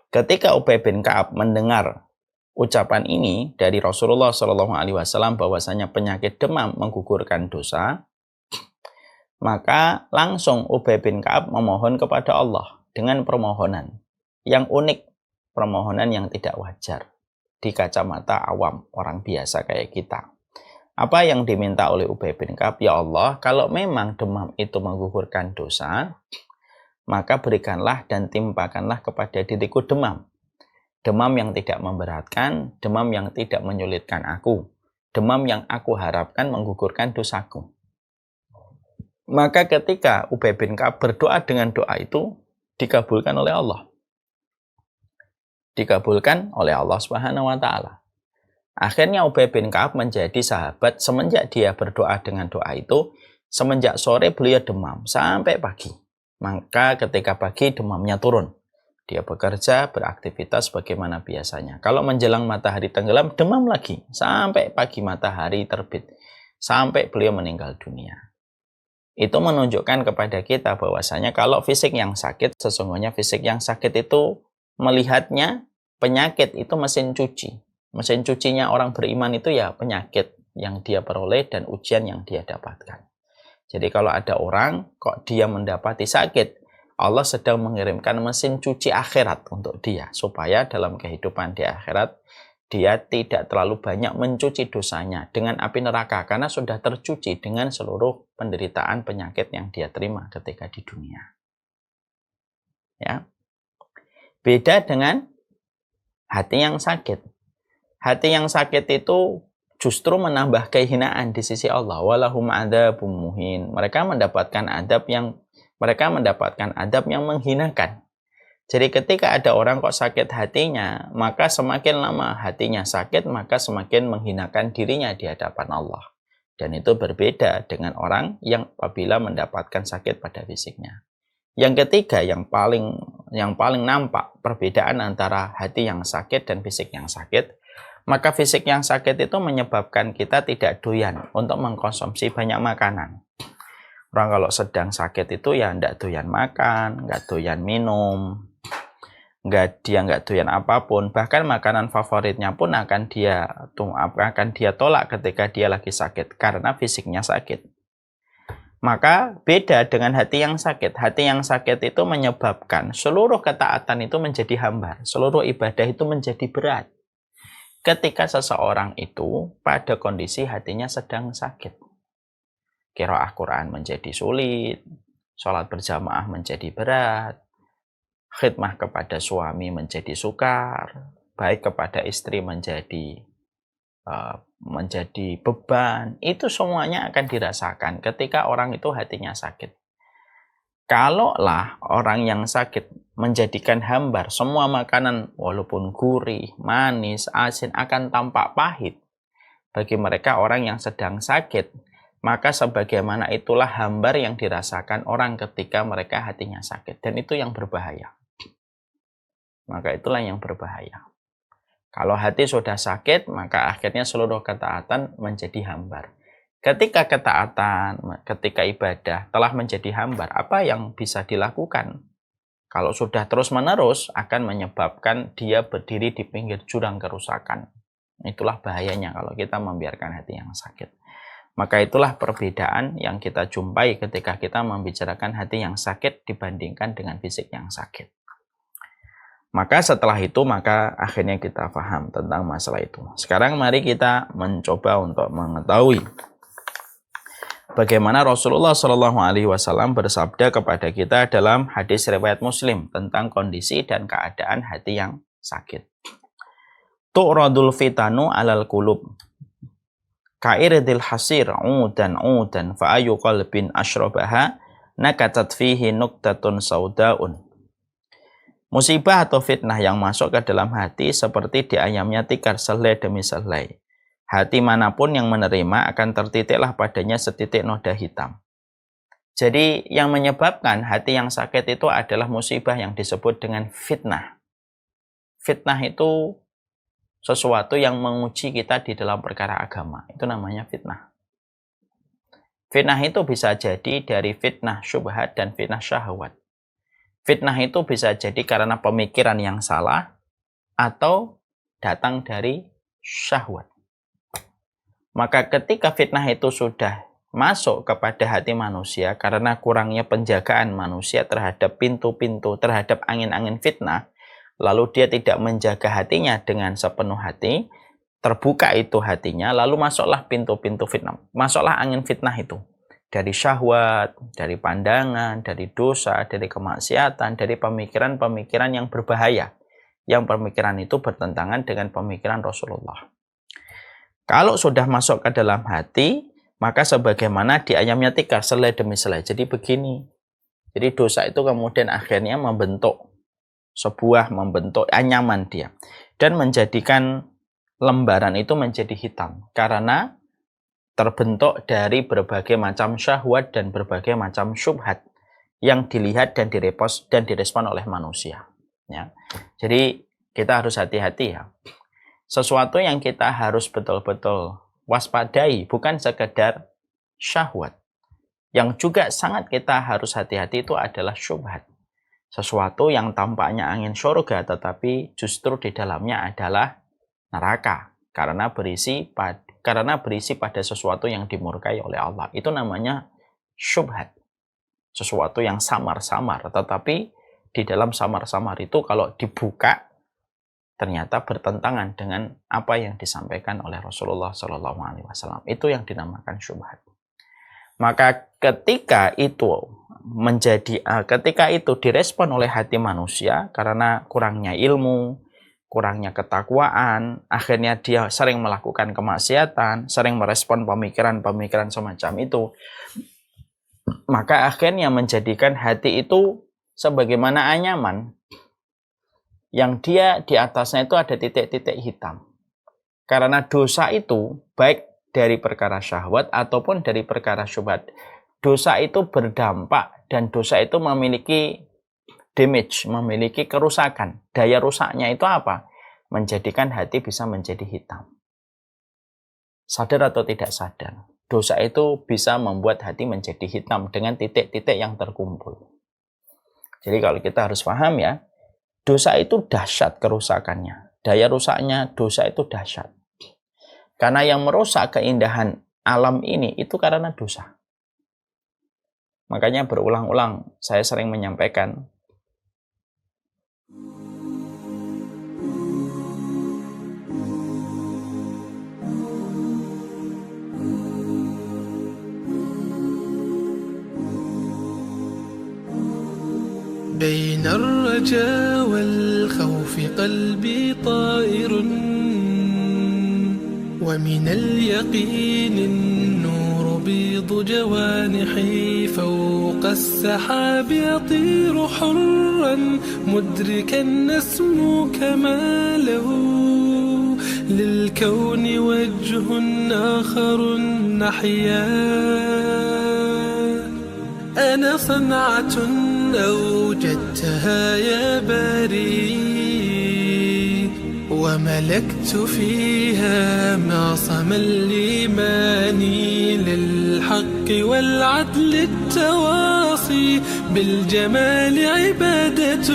Ketika Ubay bin Ka'ab mendengar ucapan ini dari Rasulullah Shallallahu Alaihi Wasallam bahwasanya penyakit demam menggugurkan dosa, maka langsung Ubay bin Ka'ab memohon kepada Allah dengan permohonan yang unik. Permohonan yang tidak wajar di kacamata awam orang biasa kayak kita. Apa yang diminta oleh Ubay bin Ka'ab? Ya Allah, kalau memang demam itu menggugurkan dosa, maka berikanlah dan timpakanlah kepada diriku demam. Demam yang tidak memberatkan, demam yang tidak menyulitkan aku, demam yang aku harapkan menggugurkan dosaku. Maka ketika Ubay bin Ka'ab berdoa dengan doa itu, dikabulkan oleh Allah. Dikabulkan oleh Allah Subhanahu wa Ta'ala. Akhirnya Ubay bin Ka'ab menjadi sahabat semenjak dia berdoa dengan doa itu. Semenjak sore beliau demam sampai pagi. Maka ketika pagi demamnya turun. Dia bekerja, beraktivitas bagaimana biasanya. Kalau menjelang matahari tenggelam, demam lagi. Sampai pagi matahari terbit. Sampai beliau meninggal dunia. Itu menunjukkan kepada kita bahwasanya kalau fisik yang sakit, sesungguhnya fisik yang sakit itu melihatnya penyakit itu mesin cuci. Mesin cucinya orang beriman itu ya penyakit yang dia peroleh dan ujian yang dia dapatkan. Jadi kalau ada orang kok dia mendapati sakit, Allah sedang mengirimkan mesin cuci akhirat untuk dia. Supaya dalam kehidupan di akhirat, dia tidak terlalu banyak mencuci dosanya dengan api neraka. Karena sudah tercuci dengan seluruh penderitaan penyakit yang dia terima ketika di dunia. Ya. Beda dengan hati yang sakit. Hati yang sakit itu justru menambah kehinaan di sisi Allah. Walahum adzabun muhin. Mereka mendapatkan adab yang menghinakan. Jadi ketika ada orang kok sakit hatinya, maka semakin lama hatinya sakit, maka semakin menghinakan dirinya di hadapan Allah. Dan itu berbeda dengan orang yang apabila mendapatkan sakit pada fisiknya. Yang ketiga, yang paling nampak perbedaan antara hati yang sakit dan fisik yang sakit, maka fisik yang sakit itu menyebabkan kita tidak doyan untuk mengkonsumsi banyak makanan. Orang kalau sedang sakit itu ya nggak doyan makan, nggak doyan minum, nggak doyan apapun. Bahkan makanan favoritnya pun akan dia tolak ketika dia lagi sakit karena fisiknya sakit. Maka beda dengan hati yang sakit. Hati yang sakit itu menyebabkan seluruh ketaatan itu menjadi hambar, seluruh ibadah itu menjadi berat. Ketika seseorang itu pada kondisi hatinya sedang sakit. Qiraah Quran menjadi sulit, sholat berjamaah menjadi berat, khidmah kepada suami menjadi sukar, baik kepada istri menjadi beban. Itu semuanya akan dirasakan ketika orang itu hatinya sakit. Kalaulah orang yang sakit menjadikan hambar semua makanan walaupun gurih, manis, asin akan tampak pahit bagi mereka orang yang sedang sakit, maka sebagaimana itulah hambar yang dirasakan orang ketika mereka hatinya sakit. Dan itu yang berbahaya. Maka itulah yang berbahaya. Kalau hati sudah sakit, maka akhirnya seluruh ketaatan menjadi hambar. Ketika ketaatan, ketika ibadah telah menjadi hambar, apa yang bisa dilakukan? Kalau sudah terus-menerus, akan menyebabkan dia berdiri di pinggir jurang kerusakan. Itulah bahayanya kalau kita membiarkan hati yang sakit. Maka itulah perbedaan yang kita jumpai ketika kita membicarakan hati yang sakit dibandingkan dengan fisik yang sakit. Maka setelah itu, maka akhirnya kita paham tentang masalah itu. Sekarang mari kita mencoba untuk mengetahui bagaimana Rasulullah SAW bersabda kepada kita dalam hadis riwayat Muslim tentang kondisi dan keadaan hati yang sakit. Tu'radul fitanu alal qulub ka'irdil hasir udan fa'ayu qalbin asyrabaha nakatat fihi nuktatun saudaun. Musibah atau fitnah yang masuk ke dalam hati seperti diayamnya tikar selai demi selai. Hati manapun yang menerima akan tertitiklah padanya setitik noda hitam. Jadi yang menyebabkan hati yang sakit itu adalah musibah yang disebut dengan fitnah. Fitnah itu sesuatu yang menguji kita di dalam perkara agama. Itu namanya fitnah. Fitnah itu bisa jadi dari fitnah syubhat dan fitnah syahwat. Fitnah itu bisa jadi karena pemikiran yang salah atau datang dari syahwat. Maka ketika fitnah itu sudah masuk kepada hati manusia karena kurangnya penjagaan manusia terhadap pintu-pintu, terhadap angin-angin fitnah, lalu dia tidak menjaga hatinya dengan sepenuh hati, terbuka itu hatinya, lalu masuklah pintu-pintu fitnah. Masuklah angin fitnah itu. Dari syahwat, dari pandangan, dari dosa, dari kemaksiatan, dari pemikiran-pemikiran yang berbahaya. Yang pemikiran itu bertentangan dengan pemikiran Rasulullah. Kalau sudah masuk ke dalam hati, Maka sebagaimana di ayamnya tikar, selai demi selai. Jadi begini. Jadi dosa itu kemudian akhirnya membentuk anyaman dia. Dan menjadikan lembaran itu menjadi hitam. Karena terbentuk dari berbagai macam syahwat dan berbagai macam syubhat yang dilihat dan direspon oleh manusia. Ya. Jadi kita harus hati-hati ya. Sesuatu yang kita harus betul-betul waspadai bukan sekedar syahwat. Yang juga sangat kita harus hati-hati itu adalah syubhat. Sesuatu yang tampaknya angin surga tetapi justru di dalamnya adalah neraka karena berisi pada sesuatu yang dimurkai oleh Allah. Itu namanya syubhat. Sesuatu yang samar-samar, tetapi di dalam samar-samar itu kalau dibuka ternyata bertentangan dengan apa yang disampaikan oleh Rasulullah SAW. Itu yang dinamakan syubhat. Maka ketika itu direspon oleh hati manusia karena kurangnya ilmu, kurangnya ketakwaan, akhirnya dia sering melakukan kemaksiatan, sering merespon pemikiran-pemikiran semacam itu, maka akhirnya menjadikan hati itu sebagaimana anyaman yang dia di atasnya itu ada titik-titik hitam. Karena dosa itu baik dari perkara syahwat ataupun dari perkara syubhat, dosa itu berdampak dan dosa itu memiliki damage, memiliki kerusakan. Daya rusaknya itu apa? Menjadikan hati bisa menjadi hitam. Sadar atau tidak sadar, dosa itu bisa membuat hati menjadi hitam dengan titik-titik yang terkumpul. Jadi kalau kita harus paham ya, dosa itu dahsyat kerusakannya. Daya rusaknya dosa itu dahsyat. Karena yang merusak keindahan alam ini itu karena dosa. Makanya berulang-ulang saya sering menyampaikan, بين الرجاء والخوف قلبي طائر ومن اليقين النور بيض جوانحي فوق السحاب يطير حرا مدركا نسمو كماله للكون وجه آخر نحيا أنا صنعة أوجدتها يا باري وملكت فيها معصم الإيمان للحق والعدل التواصي بالجمال عبادة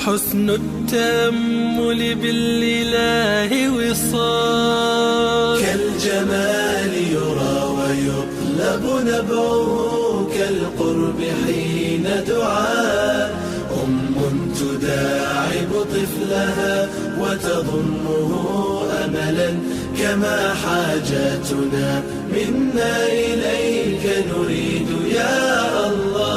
حسن التأمل بالإله وصال كالجمال يرى ويطلب نبعه كالقرب حين دعاء تداعب طفلها وتظنه أملا كما حاجاتنا منا إليك نريد يا الله.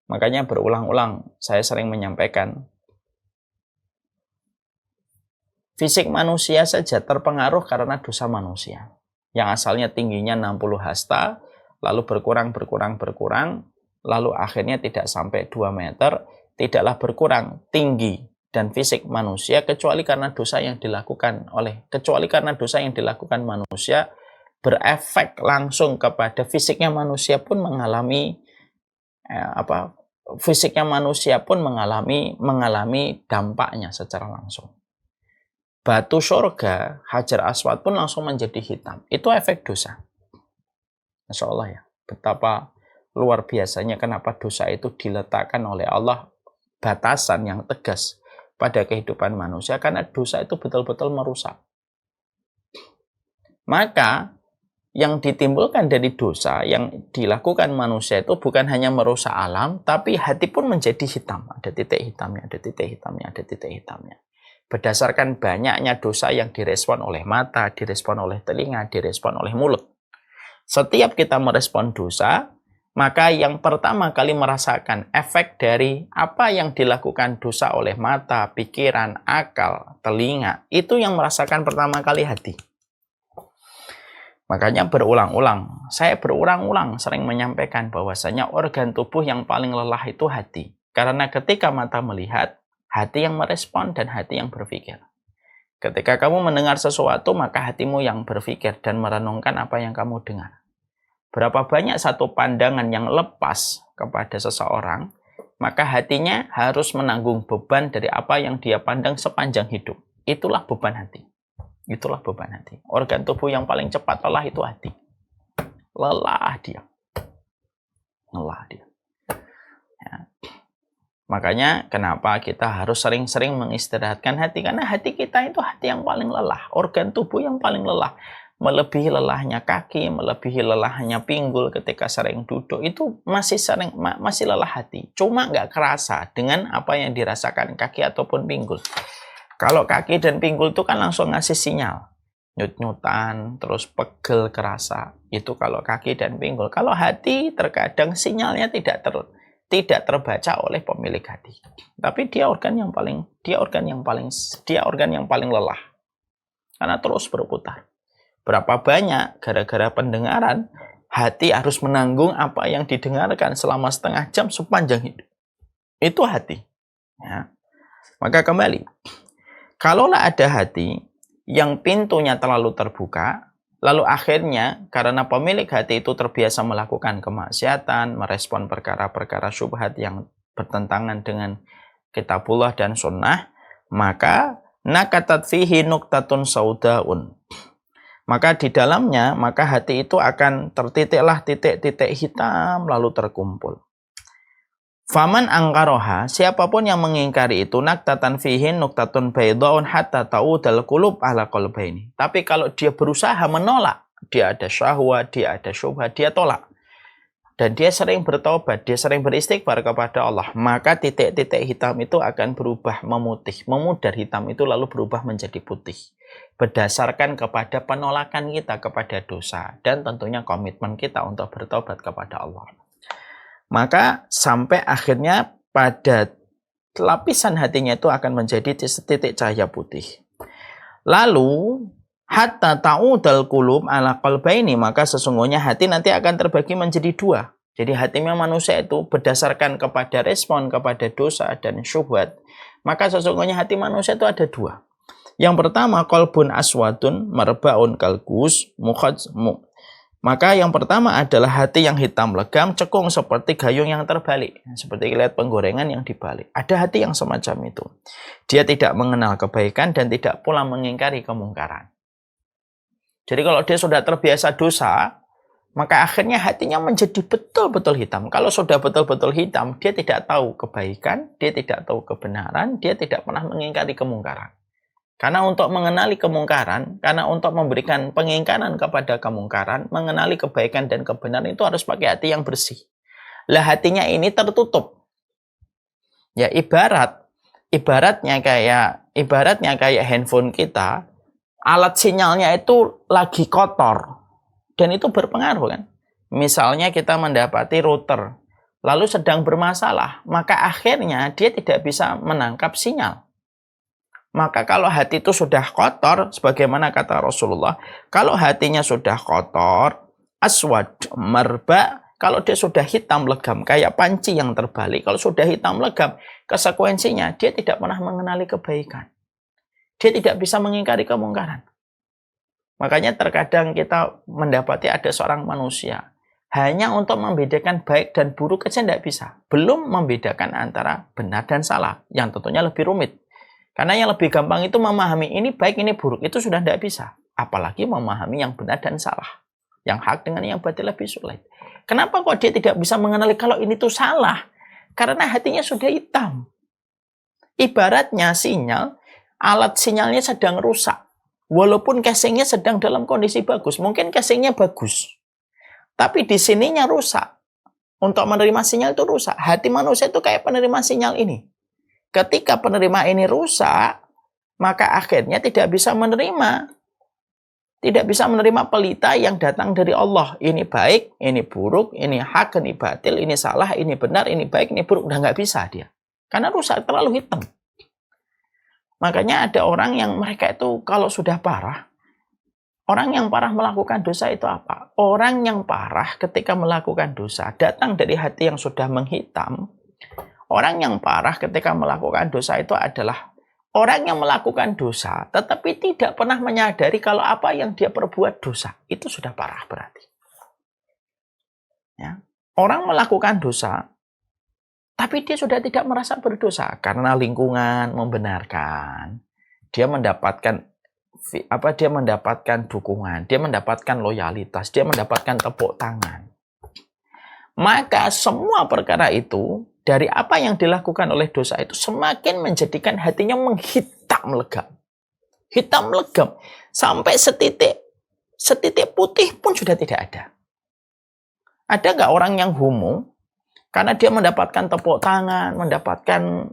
Makanya berulang-ulang saya sering menyampaikan, fisik manusia saja terpengaruh karena dosa manusia. Yang asalnya tingginya 60 hasta, lalu berkurang, lalu akhirnya tidak sampai 2 meter, tidaklah berkurang tinggi dan fisik manusia kecuali karena dosa yang dilakukan manusia berefek langsung kepada fisiknya manusia pun mengalami dampaknya secara langsung. Batu surga, Hajar Aswad pun langsung menjadi hitam. Itu efek dosa. Masya Allah ya. Betapa luar biasanya kenapa dosa itu diletakkan oleh Allah batasan yang tegas pada kehidupan manusia. Karena dosa itu betul-betul merusak. Maka yang ditimbulkan dari dosa yang dilakukan manusia itu bukan hanya merusak alam, tapi hati pun menjadi hitam. Ada titik hitamnya, ada titik hitamnya, ada titik hitamnya. Berdasarkan banyaknya dosa yang direspon oleh mata, direspon oleh telinga, direspon oleh mulut. Setiap kita merespon dosa, maka yang pertama kali merasakan efek dari apa yang dilakukan dosa oleh mata, pikiran, akal, telinga, itu yang merasakan pertama kali hati. Makanya saya berulang-ulang sering menyampaikan bahwasanya organ tubuh yang paling lelah itu hati. Karena ketika mata melihat, hati yang merespon dan hati yang berpikir. Ketika kamu mendengar sesuatu, maka hatimu yang berpikir dan merenungkan apa yang kamu dengar. Berapa banyak satu pandangan yang lepas kepada seseorang, maka hatinya harus menanggung beban dari apa yang dia pandang sepanjang hidup. Itulah beban hati. Itulah beban hati. Organ tubuh yang paling cepat lelah itu hati. Lelah dia. Lelah dia. Ya. Makanya kenapa kita harus sering-sering mengistirahatkan hati. Karena hati kita itu hati yang paling lelah. Organ tubuh yang paling lelah. Melebihi lelahnya kaki, melebihi lelahnya pinggul ketika sering duduk. Itu masih lelah hati. Cuma nggak kerasa dengan apa yang dirasakan kaki ataupun pinggul. Kalau kaki dan pinggul itu kan langsung ngasih sinyal. Nyut-nyutan, terus pegel kerasa. Itu kalau kaki dan pinggul. Kalau hati terkadang sinyalnya tidak terbaca oleh pemilik hati. Tapi dia organ yang paling lelah. Karena terus berputar. Berapa banyak gara-gara pendengaran, hati harus menanggung apa yang didengarkan selama setengah jam sepanjang hidup. Itu hati. Ya. Maka kembali. Kalaulah ada hati yang pintunya terlalu terbuka, lalu akhirnya karena pemilik hati itu terbiasa melakukan kemaksiatan, merespon perkara-perkara syubhat yang bertentangan dengan kitabullah dan sunnah, maka nakatat fihi nuktatun saudaun. Maka di dalamnya, maka hati itu akan tertitiklah titik-titik hitam lalu terkumpul. Faman angkaroha, siapapun yang mengingkari itu, naktatan fihin nuktatun baydaun hatta ta'udal qulub ala qalbaini. Tapi kalau dia berusaha menolak, dia ada syahwat, dia ada syubhat, dia tolak. Dan dia sering bertobat, dia sering beristighfar kepada Allah. Maka titik-titik hitam itu akan berubah memutih. Memudar hitam itu lalu berubah menjadi putih. Berdasarkan kepada penolakan kita kepada dosa. Dan tentunya komitmen kita untuk bertobat kepada Allah. Maka sampai akhirnya pada lapisan hatinya itu akan menjadi titik cahaya putih. Lalu hatta ta'udal qulub ala qalbaini, maka sesungguhnya hati nanti akan terbagi menjadi dua. Jadi hatinya manusia itu berdasarkan kepada respon kepada dosa dan syubhat, maka sesungguhnya hati manusia itu ada dua. Yang pertama qalbun aswadun marbaun kalgus mukhazmu. Maka yang pertama adalah hati yang hitam legam, cekung seperti gayung yang terbalik. Seperti lihat penggorengan yang dibalik. Ada hati yang semacam itu. Dia tidak mengenal kebaikan dan tidak pula mengingkari kemungkaran. Jadi kalau dia sudah terbiasa dosa, maka akhirnya hatinya menjadi betul-betul hitam. Kalau sudah betul-betul hitam, dia tidak tahu kebaikan, dia tidak tahu kebenaran, dia tidak pernah mengingkari kemungkaran. Karena untuk mengenali kemungkaran, karena untuk memberikan pengingkaran kepada kemungkaran, mengenali kebaikan dan kebenaran itu harus pakai hati yang bersih. Lah hatinya ini tertutup. Ya ibaratnya kayak handphone kita, alat sinyalnya itu lagi kotor. Dan itu berpengaruh kan. Misalnya kita mendapati router, lalu sedang bermasalah, maka akhirnya dia tidak bisa menangkap sinyal. Maka kalau hati itu sudah kotor, sebagaimana kata Rasulullah, kalau hatinya sudah kotor, aswad marba, kalau dia sudah hitam legam, kayak panci yang terbalik, kalau sudah hitam legam, konsekuensinya dia tidak pernah mengenali kebaikan. Dia tidak bisa mengingkari kemungkaran. Makanya terkadang kita mendapati ada seorang manusia, hanya untuk membedakan baik dan buruk saja tidak bisa. Belum membedakan antara benar dan salah, yang tentunya lebih rumit. Karena yang lebih gampang itu memahami ini baik, ini buruk. Itu sudah tidak bisa. Apalagi memahami yang benar dan salah. Yang hak dengan yang batil lebih sulit. Kenapa kok dia tidak bisa mengenali kalau ini tuh salah? Karena hatinya sudah hitam. Ibaratnya sinyal, alat sinyalnya sedang rusak. Walaupun casingnya sedang dalam kondisi bagus. Mungkin casingnya bagus. Tapi di sininya rusak. Untuk menerima sinyal itu rusak. Hati manusia itu kayak penerima sinyal ini. Ketika penerima ini rusak, maka akhirnya tidak bisa menerima Tidak bisa menerima pelita yang datang dari Allah. Ini baik, ini buruk, ini hak, ini batil, ini salah, ini benar, ini baik, ini buruk. Udah nggak bisa dia. Karena rusak, terlalu hitam. Makanya ada orang yang mereka itu kalau sudah parah, orang yang parah melakukan dosa itu apa? Orang yang parah ketika melakukan dosa datang dari hati yang sudah menghitam. Orang yang parah ketika melakukan dosa itu adalah orang yang melakukan dosa, tetapi tidak pernah menyadari kalau apa yang dia perbuat dosa. Itu sudah parah berarti. Ya. Orang melakukan dosa, tapi dia sudah tidak merasa berdosa. Karena lingkungan membenarkan. Dia mendapatkan dukungan, dia mendapatkan loyalitas, dia mendapatkan tepuk tangan. Maka semua perkara itu, dari apa yang dilakukan oleh dosa itu semakin menjadikan hatinya menghitam legam. Hitam legam. Sampai setitik putih pun sudah tidak ada. Ada nggak orang yang homo, karena dia mendapatkan tepuk tangan, mendapatkan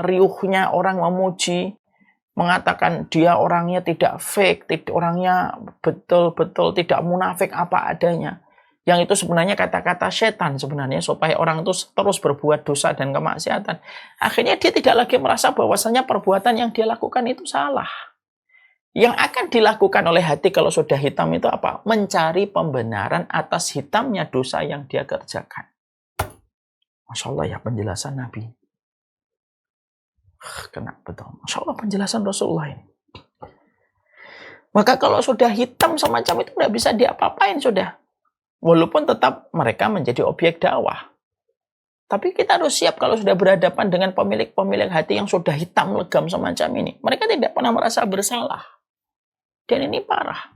riuhnya orang memuji, mengatakan dia orangnya tidak fake, orangnya betul-betul tidak munafik apa adanya. Yang itu sebenarnya kata-kata setan sebenarnya supaya orang itu terus berbuat dosa dan kemaksiatan. Akhirnya dia tidak lagi merasa bahwasanya perbuatan yang dia lakukan itu salah. Yang akan dilakukan oleh hati kalau sudah hitam itu apa? Mencari pembenaran atas hitamnya dosa yang dia kerjakan. Masya Allah ya penjelasan Nabi. Kena betul. Masya Allah penjelasan Rasulullah ini. Maka kalau sudah hitam semacam itu tidak bisa diapa-apain sudah. Walaupun tetap mereka menjadi objek dakwah. Tapi kita harus siap kalau sudah berhadapan dengan pemilik-pemilik hati yang sudah hitam legam semacam ini. Mereka tidak pernah merasa bersalah. Dan ini parah.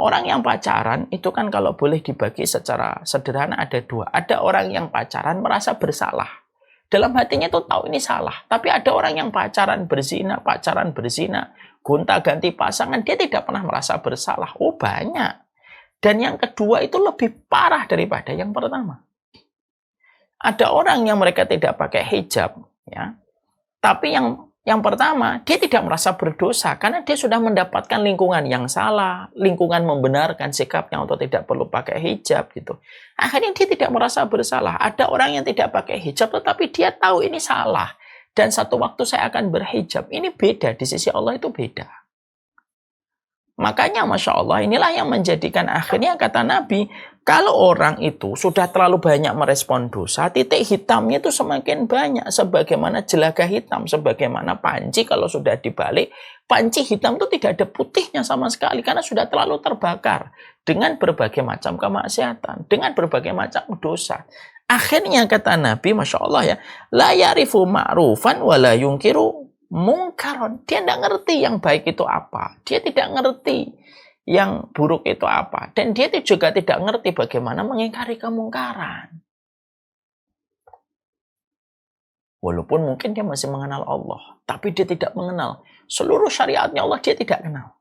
Orang yang pacaran itu kan kalau boleh dibagi secara sederhana ada dua. Ada orang yang pacaran merasa bersalah. Dalam hatinya itu tahu ini salah. Tapi ada orang yang pacaran berzina, gonta-ganti pasangan. Dia tidak pernah merasa bersalah. Oh banyak. Dan yang kedua itu lebih parah daripada yang pertama. Ada orang yang mereka tidak pakai hijab, ya. Tapi yang pertama, dia tidak merasa berdosa karena dia sudah mendapatkan lingkungan yang salah, lingkungan membenarkan sikapnya untuk tidak perlu pakai hijab gitu. Akhirnya dia tidak merasa bersalah. Ada orang yang tidak pakai hijab tetapi dia tahu ini salah dan satu waktu saya akan berhijab. Ini beda di sisi Allah itu beda. Makanya Masya Allah inilah yang menjadikan akhirnya kata Nabi, kalau orang itu sudah terlalu banyak merespon dosa, titik hitamnya itu semakin banyak. Sebagaimana jelaga hitam, sebagaimana panci kalau sudah dibalik, panci hitam itu tidak ada putihnya sama sekali karena sudah terlalu terbakar dengan berbagai macam kemaksiatan, dengan berbagai macam dosa. Akhirnya kata Nabi, Masya Allah ya, la ya'rifu ma'rufan wa la yungkiru mungkaron. Dia tidak ngerti yang baik itu apa. Dia tidak ngerti yang buruk itu apa. Dan dia juga tidak ngerti bagaimana mengingkari kemungkaran. Walaupun mungkin dia masih mengenal Allah. Tapi dia tidak mengenal. Seluruh syariatnya Allah dia tidak kenal.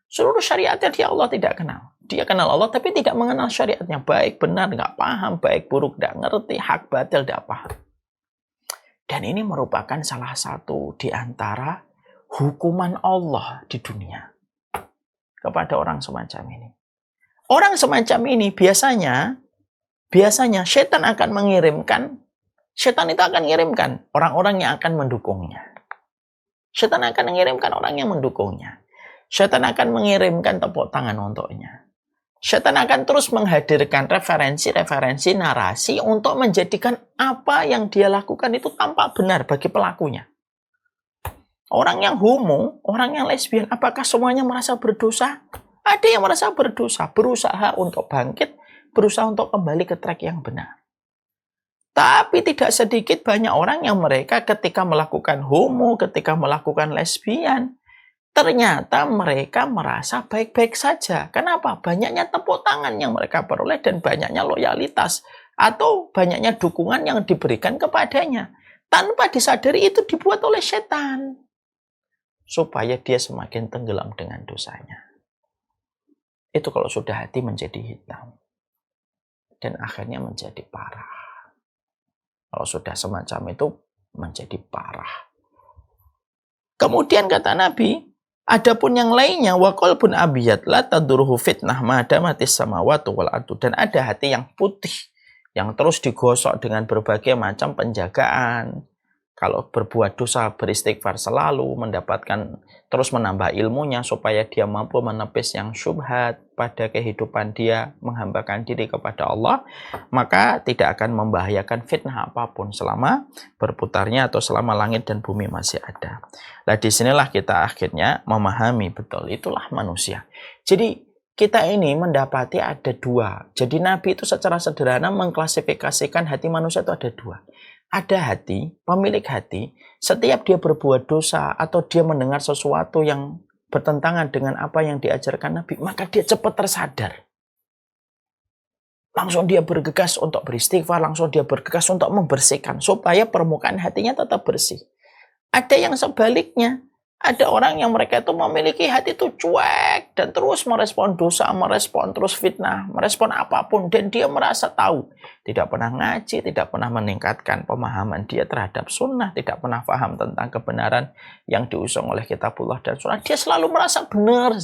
Seluruh syariatnya dia Allah tidak kenal. Dia kenal Allah tapi tidak mengenal syariatnya. Baik, benar, nggak paham. Baik, buruk, nggak ngerti. Hak, batil, nggak paham. Dan ini merupakan salah satu di antara hukuman Allah di dunia kepada orang semacam ini. Orang semacam ini biasanya setan itu akan mengirimkan orang-orang yang akan mendukungnya. Setan akan mengirimkan orang yang mendukungnya. Setan akan mengirimkan tepuk tangan untuknya. Setan akan terus menghadirkan referensi narasi untuk menjadikan apa yang dia lakukan itu tampak benar bagi pelakunya. Orang yang homo, orang yang lesbian, apakah semuanya merasa berdosa? Ada yang merasa berdosa, berusaha untuk bangkit, berusaha untuk kembali ke track yang benar. Tapi tidak sedikit banyak orang yang mereka ketika melakukan homo, ketika melakukan lesbian, ternyata mereka merasa baik-baik saja. Kenapa? Banyaknya tepuk tangan yang mereka peroleh dan banyaknya loyalitas atau banyaknya dukungan yang diberikan kepadanya. Tanpa disadari itu dibuat oleh setan. Supaya dia semakin tenggelam dengan dosanya. Itu kalau sudah hati menjadi hitam. Dan akhirnya menjadi parah. Kalau sudah semacam itu menjadi parah. Kemudian kata Nabi, Adapun yang lainnya, wa qalbun abiyad la tadurruhu fitnah ma damatis samawati wal ardu, dan ada hati yang putih yang terus digosok dengan berbagai macam penjagaan. Kalau berbuat dosa, beristighfar selalu, mendapatkan terus menambah ilmunya supaya dia mampu menepis yang syubhat pada kehidupan dia, menghambakan diri kepada Allah, maka tidak akan membahayakan fitnah apapun selama berputarnya atau selama langit dan bumi masih ada. Nah, disinilah kita akhirnya memahami betul, itulah manusia. Jadi kita ini mendapati ada dua. Jadi Nabi itu secara sederhana mengklasifikasikan hati manusia itu ada dua. Ada hati, pemilik hati, setiap dia berbuat dosa atau dia mendengar sesuatu yang bertentangan dengan apa yang diajarkan Nabi, maka dia cepat tersadar. Langsung dia bergegas untuk beristighfar, langsung dia bergegas untuk membersihkan, supaya permukaan hatinya tetap bersih. Ada yang sebaliknya, ada orang yang mereka itu memiliki hati itu cuek dan terus merespon dosa, merespon terus fitnah, merespon apapun, dan dia merasa tahu. Tidak pernah ngaji, tidak pernah meningkatkan pemahaman dia terhadap sunnah, tidak pernah paham tentang kebenaran yang diusung oleh kitabullah dan sunnah. Dia selalu merasa benar,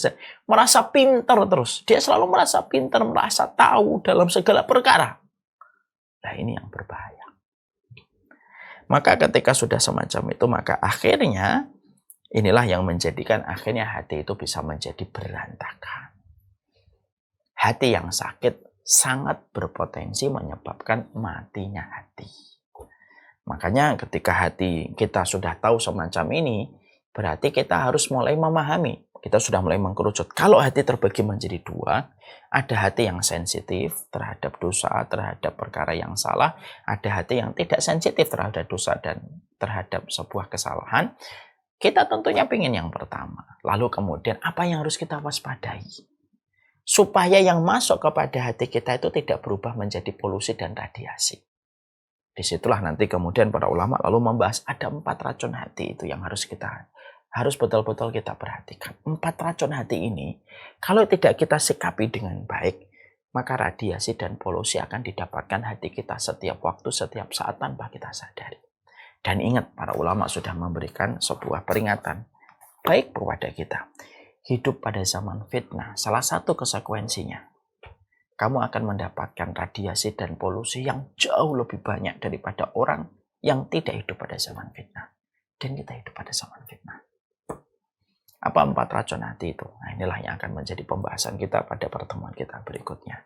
merasa pintar terus. Dia selalu merasa pintar, merasa tahu dalam segala perkara. Nah, ini yang berbahaya. Maka ketika sudah semacam itu, maka akhirnya inilah yang menjadikan akhirnya hati itu bisa menjadi berantakan. Hati yang sakit sangat berpotensi menyebabkan matinya hati. Makanya ketika hati kita sudah tahu semacam ini, berarti kita harus mulai memahami. Kita sudah mulai mengkerucut. Kalau hati terbagi menjadi dua, ada hati yang sensitif terhadap dosa, terhadap perkara yang salah. Ada hati yang tidak sensitif terhadap dosa dan terhadap sebuah kesalahan. Kita tentunya ingin yang pertama. Lalu kemudian apa yang harus kita waspadai? Supaya yang masuk kepada hati kita itu tidak berubah menjadi polusi dan radiasi. Disitulah nanti kemudian para ulama lalu membahas ada 4 racun hati itu yang harus betul-betul kita perhatikan. 4 racun hati ini, kalau tidak kita sikapi dengan baik, maka radiasi dan polusi akan didapatkan hati kita setiap waktu, setiap saat tanpa kita sadari. Dan ingat, para ulama sudah memberikan sebuah peringatan baik kepada kita. Hidup pada zaman fitnah, salah satu konsekuensinya, kamu akan mendapatkan radiasi dan polusi yang jauh lebih banyak daripada orang yang tidak hidup pada zaman fitnah. Dan kita hidup pada zaman fitnah. Apa 4 racun hati itu? Nah, inilah yang akan menjadi pembahasan kita pada pertemuan kita berikutnya.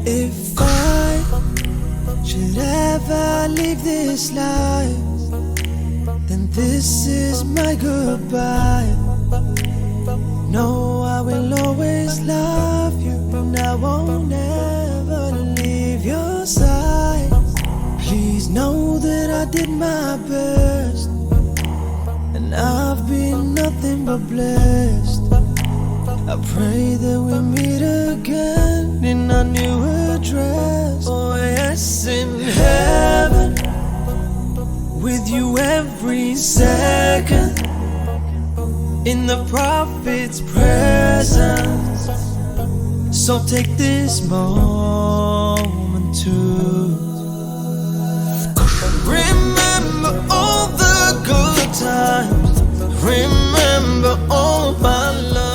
If I should ever leave this life, then this is my goodbye. No, I will always love you, and I won't ever leave your side. Please know that I did my best, and I've been nothing but blessed. I pray that we meet again in our new address. Oh yes, in heaven, with you every second, in the Prophet's presence. So take this moment to remember all the good times, remember all my love.